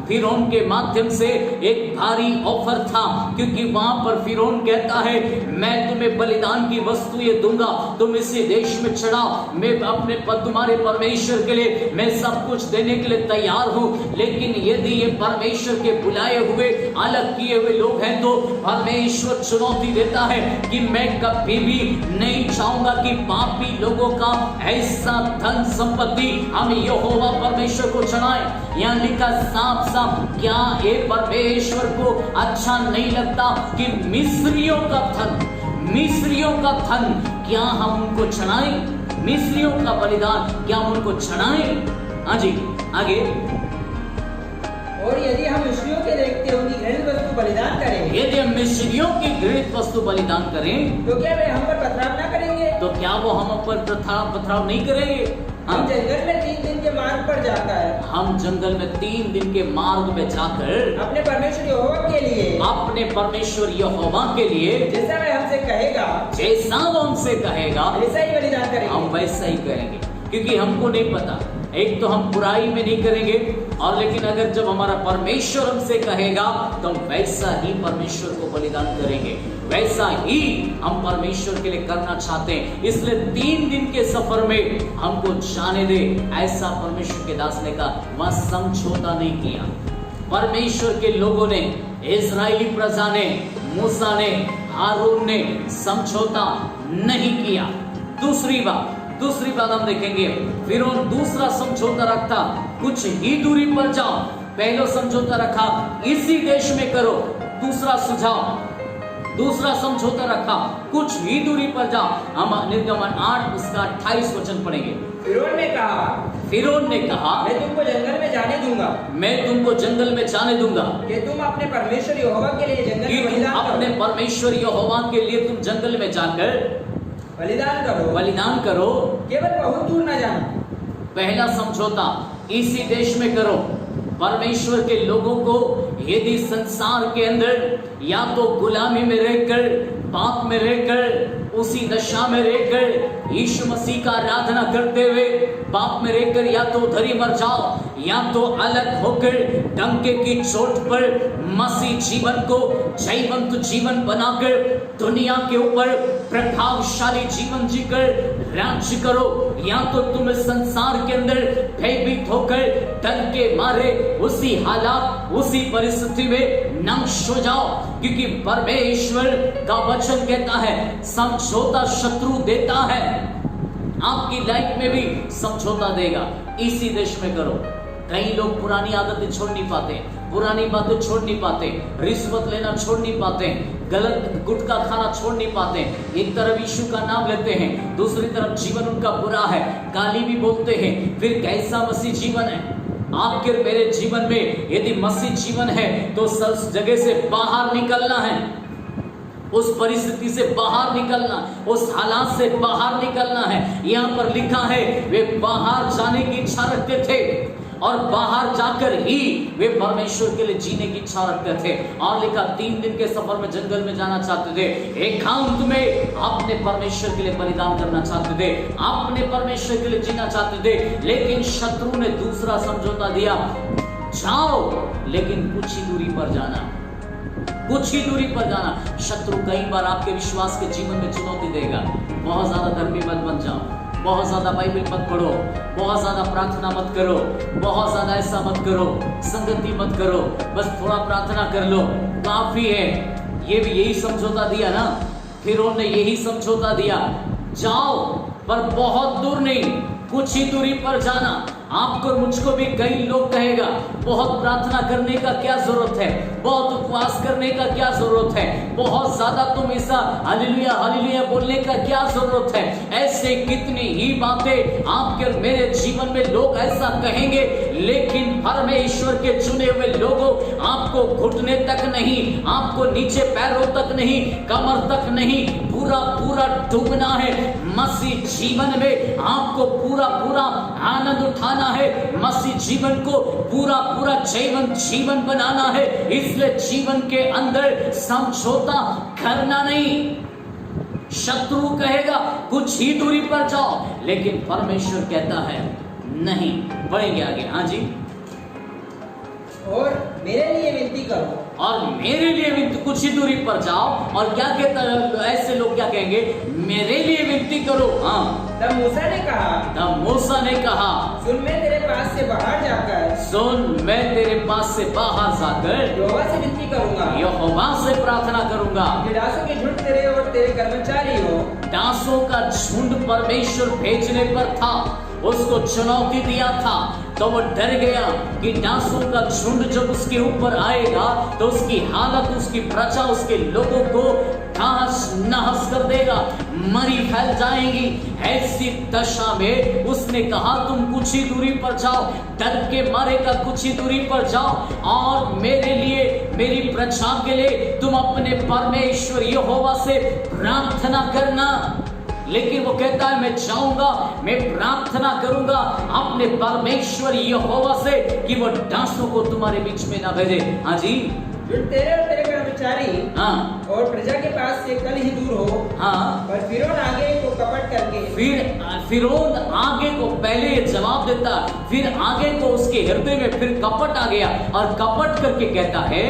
फिरौन के माध्यम से, एक भारी ऑफर था, क्योंकि वहां पर फिरौन कहता है, मैं तुम्हें बलिदान की वस्तु ये दूंगा, तुम इसे देश में चढ़ाओ, मैं अपने तुम्हारे परमेश्वर के लिए मैं सब कुछ देने के लिए तैयार हूं। लेकिन यदि ये परमेश्वर के बुलाए हुए, अलग किए हुए लोग हैं, तो परमेश्वर चुनौती देता है कि मैं कभी भी नहीं चाहूंगा कि पापी लोगों का ऐसा धन संपत्ति हम यहोवा परमेश्वर को चढ़ाएं। यहाँ लिखा साफ साफ, क्या ये परमेश्वर को अच्छा नहीं लगता कि मिस्रियों का धन क्या हम उनको चढ़ाएं? मिस्रियों का बलिदान क्या हम उनको चढ़ाएं? हाँ जी, आगे। और यदि हम मिस्रियों के देखते उनकी घृणित वस्तु बलिदान करें, यदि हम मिस्रियों की घृणित वस्तु बलिदान करें, तो क्या वे हम पर पथराव न करेंगे? तो क्या वो हम पर पथराव नहीं करेंगे? हम जंगल में 3 दिन के मार्ग पर जाकर हम जंगल में 3 दिन के मार्ग में जाकर अपने परमेश्वर यहोवा के लिए जैसा वह हमसे कहेगा जैसा वो हमसे कहेगा वैसा ही बलिदान करेंगे। हम वैसा ही करेंगे, क्योंकि हमको नहीं पता, एक तो हम बुराई में नहीं करेंगे, और लेकिन अगर जब हमारा परमेश्वर हमसे कहेगा तो हम वैसा ही परमेश्वर को बलिदान करेंगे, वैसा ही हम परमेश्वर के लिए करना चाहते हैं। इसलिए 3 दिन के सफर में हमको जाने दे, ऐसा परमेश्वर के दास ने कहा। वहां समझौता नहीं किया। परमेश्वर के लोगों ने, इजरायली प्रजा ने, मूसा ने, हारून ने समझौता नहीं किया। दूसरी बात हम देखेंगे, फिरौन दूसरा समझौता रखता, कुछ ही दूरी पर जाओ। पहला समझौता रखा इसी देश में करो, दूसरा समझौता रखा कुछ ही दूरी पर जाओ। हम निर्गमन 8 उसका 28 वचन पढ़ेंगे। फिरौन ने कहा मैं तुमको जंगल में जाने दूंगा कि तुम अपने परमेश्वर यहोवा के लिए जंगल में जाकर बलिदान करो, केवल बहुत दूर न जाना। पहला समझौता इसी देश में करो। परमेश्वर के लोगों को यदि संसार के अंदर या तो गुलामी में रहकर, पाप में रहकर, उसी दशा में रहकर यीशु मसीह का आराधना करते हुए पाप में रहकर या तो उधर ही मर जाओ, या तो अलग होकर डंके की चोट पर मसीह जीवन को जयवंत जीवन बनाकर दुनिया के ऊपर प्रभावशाली जीवन जीकर राज्य करो, या तो तुम संसार के अंदर भयभीत होकर डर के मारे उसी हालात, उसी परिस्थिति में नष्ट हो जाओ। क्योंकि परमेश्वर का वचन कहता है समझौता शत्रु देता है, आपकी लाइफ में भी समझौता देगा। इसी देश में करो। कई लोग पुरानी आदतें छोड़ नहीं पाते, पुरानी बातें छोड़ नहीं पाते, रिश्वत लेना छोड़ नहीं पाते, गलत गुटखा खाना छोड़ नहीं पाते। एक तरफ यीशु का नाम लेते हैं, दूसरी तरफ जीवन उनका बुरा है, गाली भी बोलते हैं। फिर कैसा मसीह जीवन है? आखिर मेरे जीवन में यदि मसीह जीवन है तो उस जगह से बाहर निकलना है, उस परिस्थिति से बाहर निकलना, उस हालात से बाहर निकलना है। यहाँ पर लिखा है वे बाहर जाने की इच्छा रखते थे और बाहर जाकर ही वे परमेश्वर के लिए जीने की इच्छा रखते थे। और लिखा 3 दिन के सफर में जंगल में जाना चाहते थे, एकांत में अपने परमेश्वर के लिए बलिदान करना चाहते थे, अपने परमेश्वर के लिए जीना चाहते थे। लेकिन शत्रु ने दूसरा समझौता दिया, जाओ लेकिन कुछ ही दूरी पर जाना, कुछ ही दूरी पर जाना। शत्रु कई बार आपके विश्वास के जीवन में चुनौती देगा। बहुत ज्यादा धर्मी मत बन जाओ, बहुत ज्यादा बाइबल मत पढ़ो, बहुत ज्यादा प्रार्थना मत करो, बहुत ज्यादा ऐसा मत करो, संगति मत करो, बस थोड़ा प्रार्थना कर लो काफी है। ये भी यही समझौता दिया ना, फिरौन ने यही समझौता दिया, जाओ पर बहुत दूर नहीं, कुछ ही दूरी पर जाना। आपको और मुझको भी कई लोग कहेगा बहुत प्रार्थना करने का क्या जरूरत है, बहुत उपवास करने का क्या जरूरत है, बहुत ज्यादा तुम ऐसा हालेलुया हालेलुया बोलने का क्या जरूरत है। ऐसे कितनी ही बातें आपके और मेरे जीवन में लोग ऐसा कहेंगे, लेकिन परमेश्वर के चुने हुए लोगों आपको घुटने तक नहीं, आपको नीचे पैरों तक नहीं, कमर तक नहीं, पूरा पूरा डूबना है मसीह जीवन में। आपको पूरा पूरा आनंद उठाना है, मसीह जीवन को पूरा पूरा जीवन बनाना है। इसलिए जीवन के अंदर समझौता करना नहीं। शत्रु कहेगा कुछ ही दूरी पर जाओ, लेकिन परमेश्वर कहता है नहीं। बढ़ेंगे आगे। हाँ जी। और मेरे लिए विनती करो, और मेरे लिए विनती, कुछ ही दूरी पर जाओ। और क्या कहता है? ऐसे लोग क्या कहेंगे? मेरे लिए विनती करो। हाँ, तब मूसा ने कहा सुन मैं तेरे पास से बाहर जाकर यहोवा से विनती करूंगा, यहोवा से प्रार्थना करूंगा। दासों के झुंड तेरे और तेरे कर्मचारी हो। दासों का झुंड परमेश्वर भेजने पर था, उसको चुनौती दिया था, तो वो डर गया कि दासों का झुंड जब उसके ऊपर आएगा तो उसकी हालत, उसकी प्रजा, उसके लोगों को तहस नहस कर देगा, मरी फैल जाएंगी। ऐसी दशा में उसने कहा तुम कुछ ही दूरी पर जाओ, डर के मारे का कुछ ही दूरी पर जाओ, और मेरे लिए, मेरी प्रजा के लिए तुम अपने परमेश्वर यहोवा से प्रार्थना करना। लेकिन वो कहता है मैं जाऊंगा, मैं प्रार्थना करूंगा अपने परमेश्वर यहोवा से कि वो डांसों को तुम्हारे बीच में ना भेजे। हाँ जी, जो तेरे और तेरे कर्मचारी हाँ, और प्रजा के पास से कल ही दूर हो। हाँ, पर फिरौन आगे को कपट करके, फिरौन आगे को पहले ये जवाब देता, फिर आगे को उसके हृदय में फिर कपट आ गया और कपट करके कहता है,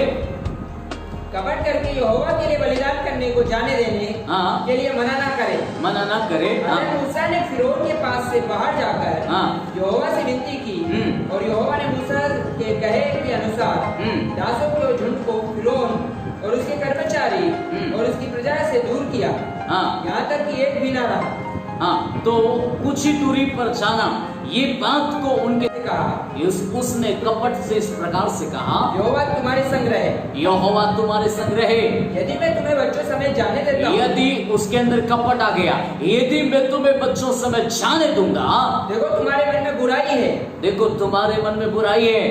कपट करके यहोवा के लिए बलिदान करने को जाने देने हाँ, के लिए मना ना करे, मना ना करे। हाँ, मूसा ने फिरौन के पास से बाहर जाकर हाँ, यहोवा से विनती की और यहोवा ने मूसा के कहे के अनुसार दासों के झुंड को फिरौन और उसके कर्मचारी और उसकी प्रजा से दूर किया, हाँ, यहाँ तक कि एक भी ना रहा। हाँ, तो कुछ ही दूरी पर जाना, ये बात को उनके कहा, उसने कपट से इस प्रकार से कहा, यहोवा तुम्हारे संग रहे, यहोवा तुम्हारे संग रहे। यदि मैं तुम्हें बच्चों समेत जाने देता हूं, यदि उसके अंदर कपट आ गया, यदि मैं तुम्हें बच्चों समेत जाने दूंगा, देखो तुम्हारे मन में बुराई है, देखो तुम्हारे मन में बुराई है,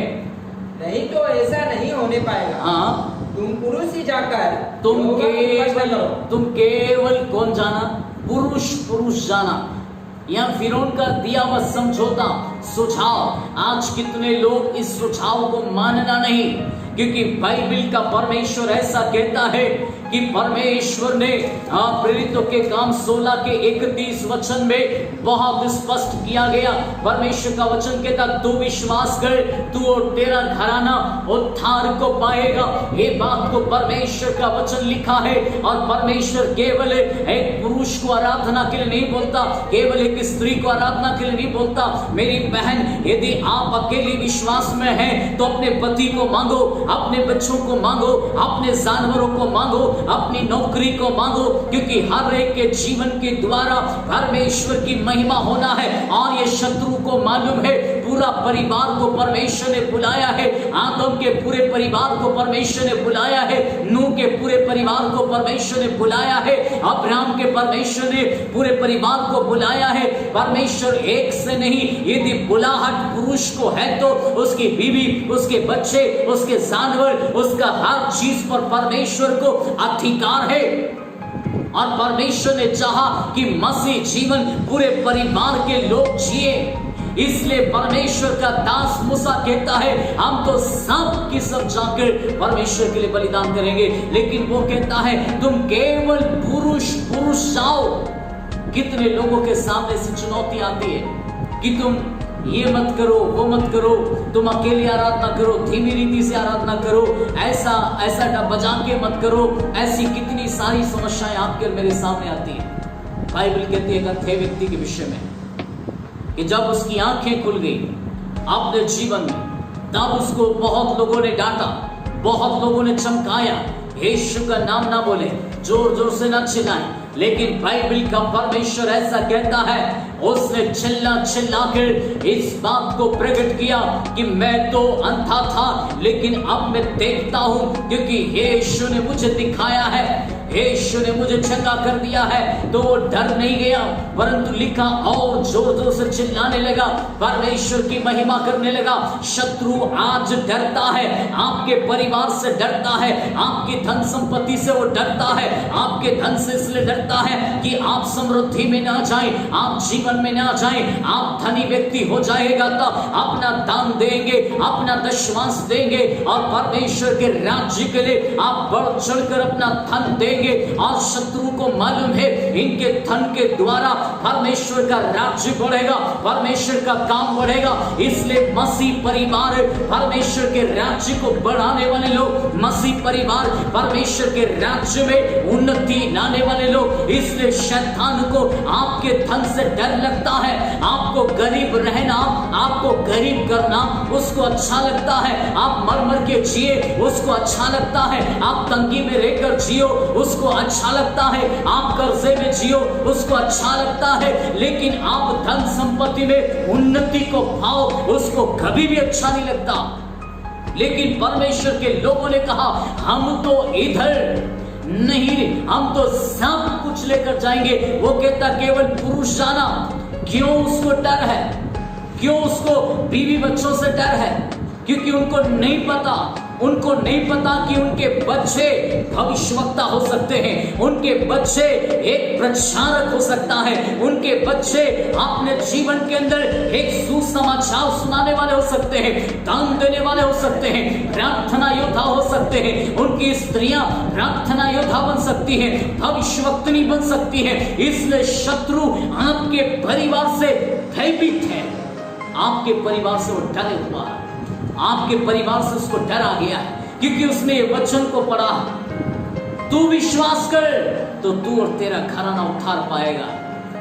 नहीं तो ऐसा नहीं होने पाएगा। हाँ, तुम पुरुष ही जाकर तुम केवल कौन जाना, पुरुष जाना। यह फिरौन का दिया हुआ समझौता, सुझाव, आज कितने लोग इस सुझाव को मानना नहीं, क्योंकि बाइबल का परमेश्वर ऐसा कहता है कि परमेश्वर ने प्रेरितों के काम 16 के 31 वचन में बहुत स्पष्ट किया गया। परमेश्वर का वचन कहता, तू विश्वास कर, तू और तेरा घराना उद्धार को पाएगा। ये बात को परमेश्वर का वचन लिखा है। और परमेश्वर केवल एक पुरुष को आराधना के लिए नहीं बोलता, केवल एक स्त्री को आराधना के लिए नहीं बोलता। मेरी बहन, यदि आप अकेले विश्वास में हैं तो अपने पति को मांगो, अपने बच्चों को मांगो, अपने जानवरों को मांगो, अपनी नौकरी को मांगो, क्योंकि हर एक के जीवन के द्वारा परमेश्वर की महिमा होना है। और ये शत्रु को मालूम है, पूरा परिवार को परमेश्वर ने बुलाया है, आदम के पूरे परिवार को परमेश्वर ने बुलाया है, नूह के पूरे परिवार को परमेश्वर ने बुलाया है, अब्राहम के परमेश्वर ने पूरे परिवार को बुलाया है। परमेश्वर एक से नहीं, यदि बुलाहट पुरुष को है तो उसकी बीवी, उसके बच्चे, उसके जानवर, उसका हर चीज पर परमेश्वर को अधिकार है। और परमेश्वर ने चाहा कि मसीह जीवन पूरे परिवार के लोग जिए, इसलिए परमेश्वर का दास मूसा कहता है, हम तो सब की सब जाकर परमेश्वर के लिए बलिदान करेंगे। लेकिन वो कहता है, तुम केवल पुरुष जाओ। कितने लोगों के सामने से चुनौती आती है कि तुम ये मत करो, वो मत करो, तुम अकेले आराधना करो, धीमी रीति से आराधना करो, ऐसा बजा के मत करो। ऐसी कितनी सारी समस्याएं आपके और मेरे सामने आती है। बाइबल कहती है एक अंधे व्यक्ति के विषय में कि जब उसकी आंखें खुल गई अपने जीवन में, तब उसको बहुत लोगों ने डांटा, बहुत लोगों ने चमकाया। यीशु का नाम ना बोले, जोर जोर से ना चिल्लाएं, लेकिन बाइबल का परमेश्वर ऐसा कहता है, उसने चिल्ला कर इस बात को प्रकट किया कि मैं तो अंधा था, लेकिन अब मैं देखता हूं, क्योंकि यीशु ने मुझे दिखाया है, यीशु ने मुझे चंगा कर दिया है। तो वो डर नहीं गया, परंतु लिखा और जोर जोर से चिल्लाने लगा, परमेश्वर की महिमा करने लगा। शत्रु आज डरता है, आपके परिवार से डरता है, आपकी धन संपत्ति से वो डरता है, आपके धन से इसलिए डरता है कि आप समृद्धि में ना जाएं, आप जीवन में ना जाएं। आप धनी व्यक्ति हो जाएगा तो अपना दान देंगे, अपना दशमांश देंगे और परमेश्वर के राज्य के लिए आप बढ़ चढ़कर अपना धन देंगे। और शत्रु को मालूम है, इनके धन के द्वारा परमेश्वर का राज्य बढ़ेगा, परमेश्वर का काम बढ़ेगा। इसलिए मसीह परिवार परमेश्वर के राज्य को बढ़ाने वाले लोग, मसीह परिवार परमेश्वर के राज्य में उन्नति लाने वाले लोग। इसलिए शैतान को आपके धन से डर लगता है, आपको गरीब रहना, आपको गरीब करना उसको अच्छा लगता है, आप मर मर के जिए उसको अच्छा लगता है, आप तंगी में रहकर जियो उसको अच्छा लगता है, आप कर्जे में जियो उसको अच्छा लगता है, लेकिन आप धन संपत्ति में उन्नति को पाओ उसको कभी भी अच्छा नहीं लगता। लेकिन परमेश्वर के लोगों ने कहा, हम तो इधर नहीं, हम तो सब कुछ लेकर जाएंगे। वो कहता केवल पुरुष जाना। क्यों उसको डर है? क्यों उसको बीवी बच्चों से डर है? क्योंकि उनको नहीं पता उनको नहीं पता कि उनके बच्चे भविष्यवक्ता हो सकते हैं, उनके बच्चे एक प्रचारक हो सकता है, उनके बच्चे अपने जीवन के अंदर एक सुसमाचार सुनाने वाले हो सकते हैं, दान देने वाले हो सकते हैं, प्रार्थना योद्धा हो सकते हैं, उनकी स्त्रियां प्रार्थना योद्धा बन सकती हैं, भविष्यवक्तनी बन सकती है। इसलिए शत्रु आपके परिवार से भयभीत है, आपके परिवार से वो डरे हुआ है, आपके परिवार से उसको डर आ गया है, क्योंकि उसने ये वचन को पढ़ा, तू विश्वास कर तो तू और तेरा घराना उद्धार पाएगा,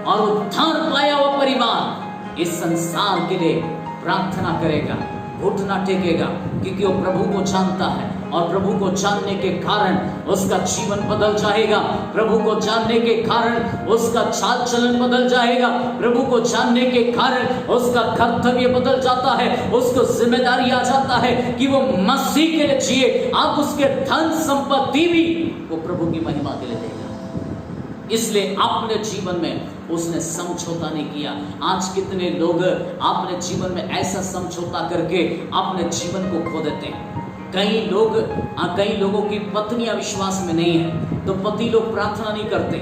और उद्धार पाया हुआ परिवार इस संसार के लिए प्रार्थना करेगा, घुटना टेकेगा, क्योंकि वो प्रभु को जानता है, और प्रभु को जानने के कारण उसका जीवन बदल जाएगा, प्रभु को जानने के कारण उसका चाल चलन बदल जाएगा, प्रभु को जानने के कारण उसका कर्तव्य बदल जाता है, उसको जिम्मेदारी आ जाता है कि वो मसीह के लिए जिए। अब उसके धन संपत्ति भी वो प्रभु की महिमा के लिए देगा। इसलिए अपने जीवन में उसने समझौता नहीं किया। आज कितने लोग अपने जीवन में ऐसा समझौता करके अपने जीवन को खो देते हैं। कई लोगों की पत्नियां विश्वास में नहीं है तो पति लोग प्रार्थना नहीं करते।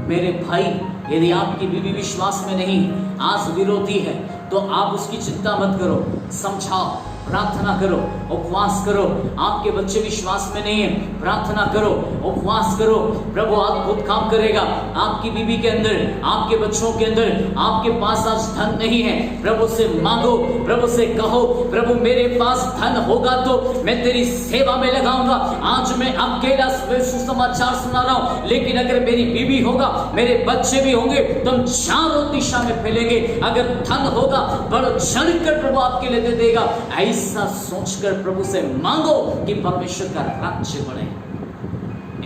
मेरे भाई, यदि आपकी बीवी विश्वास में नहीं, आज विरोधी है, तो आप उसकी चिंता मत करो, समझाओ, प्रार्थना करो, उपवास करो। आपके बच्चे विश्वास में नहीं है, प्रार्थना करो, उपवास करो, प्रभु अद्भुत काम करेगा आपकी बीवी के अंदर, आपके बच्चों के अंदर। आपके पास आज धन नहीं है, प्रभु से मांगो, प्रभु से कहो, प्रभु मेरे पास धन होगा तो मैं तेरी सेवा में लगाऊंगा। आज मैं अकेला सुसमाचार सुना रहा हूं, लेकिन अगर मेरी बीवी होगा, मेरे बच्चे भी होंगे, तो हम चारों दिशा में फैलेंगे। अगर धन होगा, बढ़ चढ़ कर प्रभु आपके लिए दे देगा। ऐसा सोचकर प्रभु से मांगो कि परमेश्वर का राज्य बढ़े।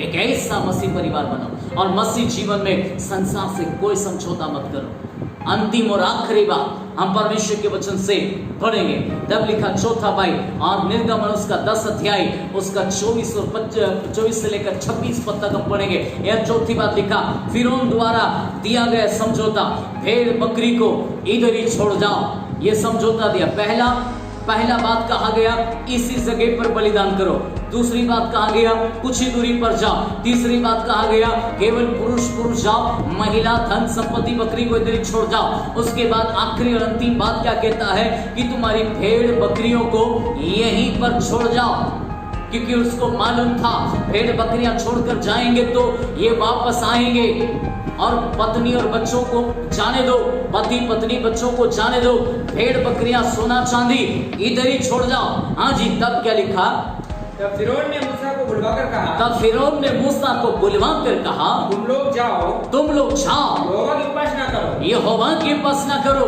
एक ऐसा मसीह परिवार बनो, और मसीह जीवन में संसार से कोई समझौता मत करो। अंतिम और आखिरी बात हम परमेश्वर के वचन से पढ़ेंगे। तब लिखा चौथा भाई और निर्गमन उसका 10 अध्याय उसका 24 से लेकर 26 पद तक हम पढ़ेंगे। यह चौथी बात लिखा, फिरौन द्वारा दिया गया समझौता, भेड़ बकरी को इधर ही छोड़ जाओ। ये समझौता दिया। पहला बात कहा गया इसी जगह पर बलिदान करो। दूसरी बात कहा गया कुछ ही दूरी पर जाओ। तीसरी बात कहा गया केवल पुरुष जाओ, महिला धन संपत्ति बकरी को इधर ही छोड़ जाओ। उसके बाद आखिरी और अंतिम बात क्या कहता है कि तुम्हारी भेड़ बकरियों को यहीं पर छोड़ जाओ, क्योंकि उसको मालूम था भेड़ बकरियां छोड़कर जाएंगे तो ये वापस आएंगे। और पत्नी और बच्चों को जाने दो, पति पत्नी बच्चों को जाने दो, भेड़ बकरियां सोना चांदी इधर ही छोड़ जाओ। हाँ जी, तब क्या लिखा? तब फिरौन ने मूसा को बुलवाकर कहा, तुम लोग जाओ, यहोवा की उपासना करो, यहोवा की उपासना करो।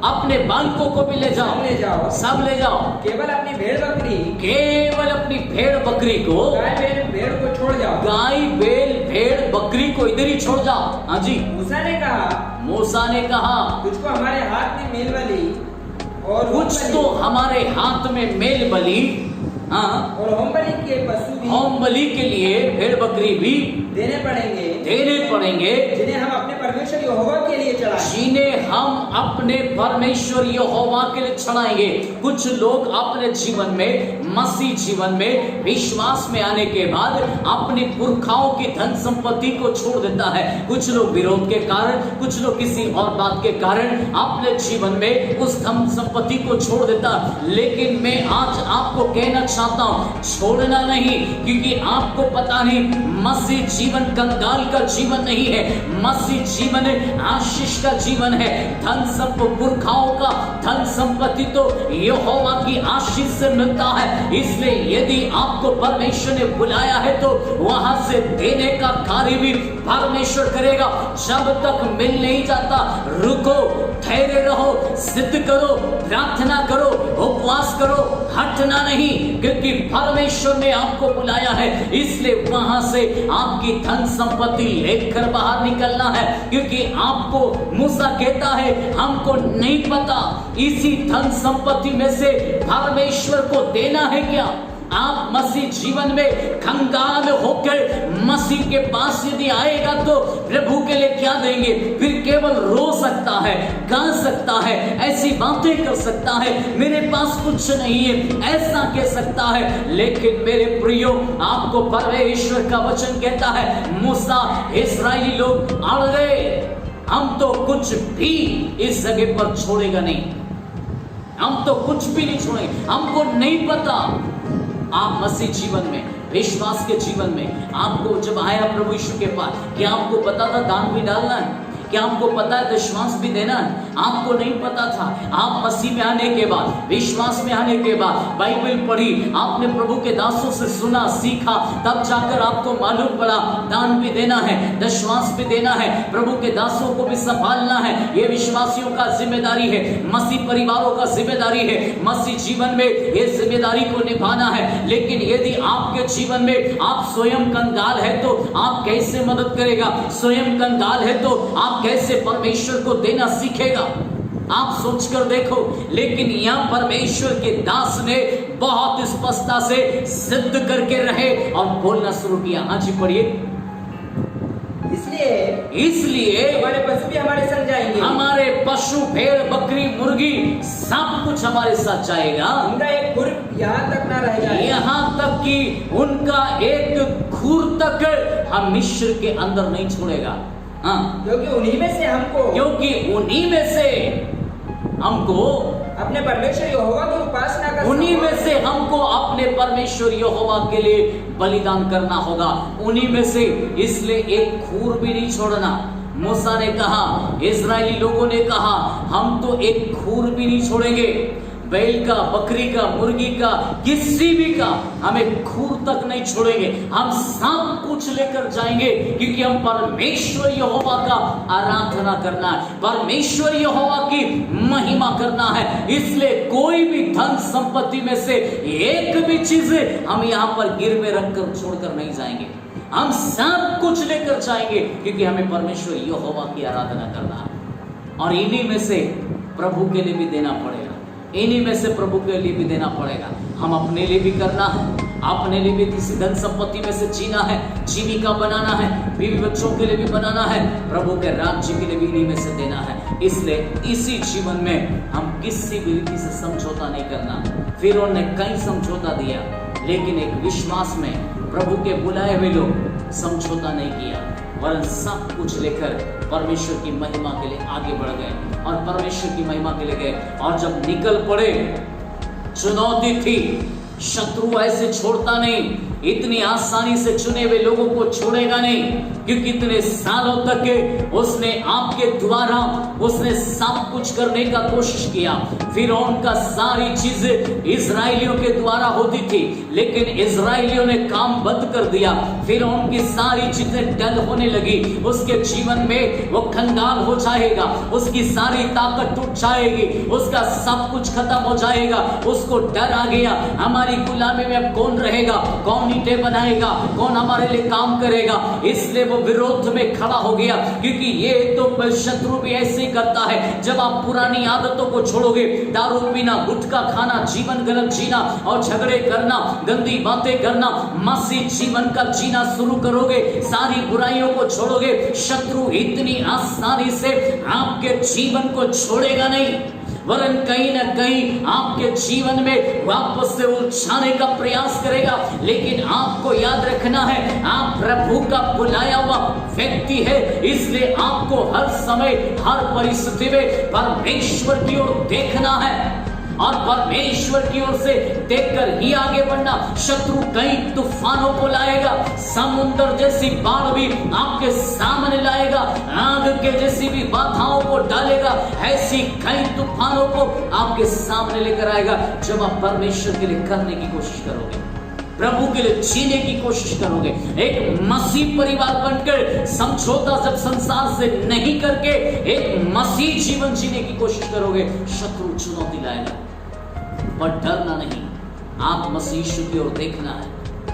अपने बालकों को भी ले जाओ, सब ले जाओ। केवल अपनी भेड़ बकरी को, गाय भेड़ को छोड़ जाओ, गाय बेल भेड़ बकरी को इधर ही छोड़ जाओ। हाँ जी। मूसा ने कहा तुझको हमारे हाथ में मेल बलि और कुछ तो हमारे हाथ में मेल बलि, हाँ, और होम बलि के पशु भी, होम बलि के लिए भेड़ बकरी भी देने पड़ेंगे, जिन्हें हम अपने परमेश्वर यहोवा के लिए चढ़ाएंगे। कुछ लोग अपने जीवन में, मसीह जीवन में विश्वास में आने के बाद अपने पुरखाओं की धन संपत्ति को छोड़ देता है। कुछ लोग विरोध के कारण, कुछ लोग किसी और बात के कारण अपने जीवन में उस धन संपत्ति को छोड़ देता। लेकिन मैं आज आपको कहना चाहता हूं, छोड़ना नहीं, क्योंकि आपको पता नहीं मसीह जीवन कंगाल का जीवन नहीं है, मसीह जीवन आशीष का जीवन है। धन संपत्ति, पुरखाओं का धन संपत्ति तो यहोवा की आशीष से मिलता है। इसलिए यदि आपको परमेश्वर ने बुलाया है तो वहां से देने का कार्य भी परमेश्वर करेगा। जब तक मिल नहीं जाता, रुको, ठहरे रहो, सिद्ध करो, प्रार्थना करो, उपवास करो, हटना नहीं, क्योंकि परमेश्वर ने आपको बुलाया है। इसलिए वहां से आपकी धन संपत्ति लेकर बाहर निकलना है, क्योंकि आपको मूसा कहता है हमको नहीं पता इसी धन संपत्ति में से परमेश्वर को देना है क्या। आप मसीह जीवन में कंगाल होकर मसीह के पास यदि आएगा तो प्रभु के लिए क्या देंगे? फिर केवल रो सकता है, गा सकता है, ऐसी बातें कर सकता है, मेरे पास कुछ नहीं है, ऐसा कह सकता है। लेकिन मेरे प्रियो, आपको परमेश्वर का वचन कहता है, मूसा, इस्राएली लोग अड़ गए, हम तो कुछ भी इस जगह पर छोड़ेगा नहीं, हम तो कुछ भी नहीं छोड़ेंगे। हमको नहीं पता आप मसीह जीवन में, विश्वास के जीवन में, आपको जब आया प्रभु यीशु के पास, क्या आपको पता था दान भी डालना है? क्या आपको पता है दशमांश भी देना है? आपको नहीं पता था। आप मसीह में आने के बाद, विश्वास में आने के बाद, बाइबल पढ़ी, आपने प्रभु के दासों से सुना, सीखा, तब जाकर आपको मालूम पड़ा दान भी देना है, दशमांश भी देना है, प्रभु के दासों को भी संभालना है। ये विश्वासियों का जिम्मेदारी है, मसीह परिवारों का जिम्मेदारी है, मसीह जीवन में ये जिम्मेदारी को निभाना है। लेकिन यदि आपके जीवन में आप स्वयं कंगाल है तो आप कैसे मदद करेगा? स्वयं कंगाल है तो आप कैसे परमेश्वर को देना सीखेगा? आप सोचकर देखो। लेकिन यहाँ परमेश्वर के दास ने बहुत स्पष्टता से सिद्ध करके रहे और बोलना शुरू किया। हाँ जी, पढ़िए। इसलिए हमारे पशु भी हमारे संग जाएंगे, हमारे पशु, भेड़, बकरी, मुर्गी, सब कुछ हमारे साथ जाएगा। उनका एक खुर यहाँ तक ना रह जाए, यहाँ तक कि उनका एक खुर तक हम मिस्र के अंदर नहीं छोड़ेगा। हाँ, क्योंकि उन्हीं में से हमको अपने परमेश्वर यहोवा की उपासना का, उन्हीं में से हमको अपने परमेश्वर यहोवा के लिए बलिदान करना होगा, उन्हीं में से। इसलिए एक खूर भी नहीं छोड़ना। मूसा ने कहा, इजरायली लोगों ने कहा, हम तो एक खूर भी नहीं छोड़ेंगे, बैल का, बकरी का, मुर्गी का, किसी भी का हम एक खूर तक नहीं छोड़ेंगे, हम सब कुछ लेकर जाएंगे, क्योंकि हम परमेश्वर यहोवा का आराधना करना है, परमेश्वर यहोवा की महिमा करना है। इसलिए कोई भी धन संपत्ति में से एक भी चीज हम यहाँ पर गिरवे रखकर छोड़कर नहीं जाएंगे, हम सब कुछ लेकर जाएंगे, क्योंकि हमें परमेश्वर यहोवा की आराधना करना है। और इन्हीं में से प्रभु के लिए भी देना पड़ेगा, इन्हीं में से प्रभु के लिए भी देना पड़ेगा। हम अपने लिए भी करना है, अपने लिए भी किसी धन संपत्ति में से जीना है, जीविका बनाना है, बीवी बच्चों के लिए भी बनाना है, प्रभु के राज्य के लिए भी इन्हीं में से देना है। इसलिए इसी जीवन में हम किसी भी रीति से समझौता नहीं करना। फिर उन्होंने कई समझौता दिया, लेकिन एक विश्वास में प्रभु के बुलाए हुए लोग समझौता नहीं किया, वरन सब कुछ लेकर परमेश्वर की महिमा के लिए आगे बढ़ गए और परमेश्वर की महिमा के लिए गए। और जब निकल पड़े, चुनौती थी, शत्रु ऐसे छोड़ता नहीं, इतनी आसानी से चुने हुए लोगों को छोड़ेगा नहीं, क्योंकि इतने सालों तक उसने आपके द्वारा उसने सब कुछ करने का कोशिश किया। फिरौन का सारी चीजें इजराइलियों के द्वारा होती थी, लेकिन इजराइलियों ने काम बंद कर दिया। फिरौन की सारी चीजें डल होने लगी, उसके जीवन में वो कंगाल हो जाएगा, उसकी सारी ताकत टूट जाएगी, उसका सब कुछ खत्म हो जाएगा। उसको डर आ गया, हमारी गुलामी में अब कौन रहेगा, कौन ईंटें बनाएगा, कौन हमारे लिए काम करेगा। इसलिए वो विरोध में खड़ा हो गया, क्योंकि ये तो शत्रु भी ऐसे ही करता है। जब आप पुरानी आदतों को छोड़ोगे, दारू पीना, गुटखा खाना, जीवन गलत जीना और झगड़े करना, गंदी बातें करना, मसीह जीवन का जीना शुरू करोगे, सारी बुराइयों को छोड़ोगे, शत्रु इतनी आसानी से आपके जीवन को छोड़ेगा नहीं, वरन कहीं ना कहीं आपके जीवन में वापस से उलझाने का प्रयास करेगा। लेकिन आपको याद रखना है, आप प्रभु का बुलाया हुआ व्यक्ति है, इसलिए आपको हर समय, हर परिस्थिति में परमेश्वर की ओर देखना है और परमेश्वर की ओर से देखकर ही आगे बढ़ना। शत्रु कई तूफानों को लाएगा, समुद्र जैसी बाढ़ भी आपके सामने लाएगा, आग के जैसी भी बाधाओं को डालेगा, ऐसी कई तूफानों को आपके सामने लेकर आएगा। जब आप परमेश्वर के लिए करने की कोशिश करोगे, प्रभु के लिए जीने की कोशिश करोगे, एक मसीह परिवार बनकर समझौता जब संसार से नहीं करके एक मसीह जीवन जीने की कोशिश करोगे, शत्रु चुनौती लाएगा, पर डरना नहीं। आप मसीह यीशु की ओर देखना है,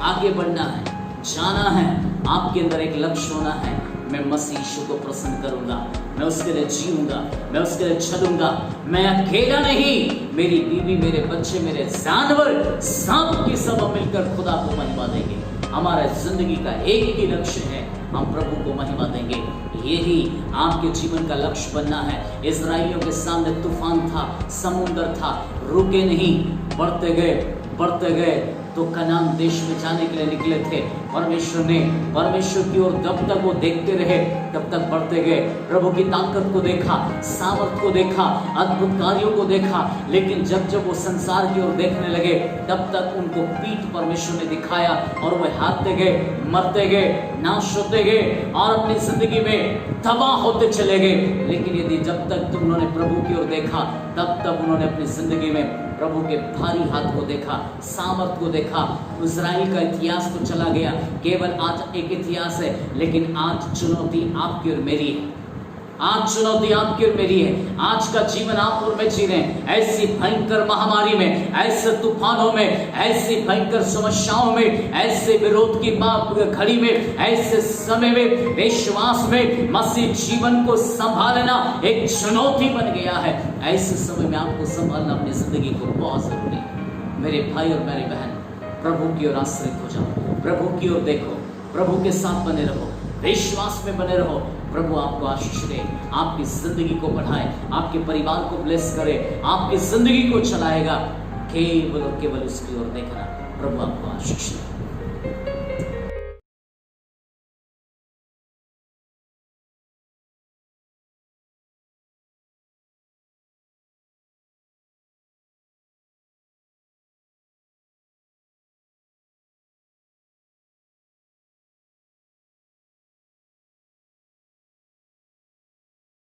आगे बढ़ना है, जाना है। आपके अंदर एक लक्ष्य होना है, मैं मसीह यीशु को प्रसन्न करूंगा, मैं उसके लिए जीऊंगा, मैं उसके लिए चलूंगा। मैं अकेला नहीं, मेरी बीवी, मेरे बच्चे, मेरे जानवर, सब के सब मिलकर खुदा को महिमा देंगे। हमारा जिंदगी का एक ही लक्ष्य है, हम प्रभु को महिमा देंगे। यही आपके जीवन का लक्ष्य बनना है। इस्राएलियों के सामने तूफान था, समुद्र था, रुके नहीं, बढ़ते गए तो कनान देश में जाने के लिए निकले थे। परमेश्वर की ओर जब तक वो देखते रहे तब तक बढ़ते गए। प्रभु की ताकत को देखा, सामर्थ को देखा, अद्भुत कार्यों को देखा, लेकिन जब वो संसार की ओर देखने लगे तब तक उनको पीठ परमेश्वर ने दिखाया और वो हारते गए, मरते गए, नाश होते गए और अपनी जिंदगी में तबाह होते चले गए। लेकिन यदि जब तक उन्होंने प्रभु की ओर देखा तब तक उन्होंने अपनी जिंदगी में प्रभु के भारी हाथ को देखा, सामर्थ को देखा। इज़राइल का इतिहास तो चला गया, केवल आज एक इतिहास है, लेकिन आज चुनौती आपकी और मेरी है। आज चुनौती आपकी और मेरी है। आज का जीवन आप और मैं जी रहे हैं। ऐसी भयंकर महामारी में, ऐसे तूफानों में, ऐसी भयंकर समस्याओं में, ऐसे विरोध की घड़ी में, ऐसे समय में विश्वास में मसीह जीवन को संभालना एक चुनौती बन गया है। ऐसे समय में आपको संभालना अपनी जिंदगी को बहुत जरूरी है। मेरे भाई और मेरी बहन, प्रभु की ओर आश्रित हो जाओ, प्रभु की ओर देखो, प्रभु के साथ बने रहो, विश्वास में बने रहो। प्रभु आपको आशीष दे, आपकी जिंदगी को बढ़ाए, आपके परिवार को ब्लेस करे, आपकी जिंदगी को चलाएगा। केवल और केवल उसकी ओर देखना। प्रभु आपको आशीष दे।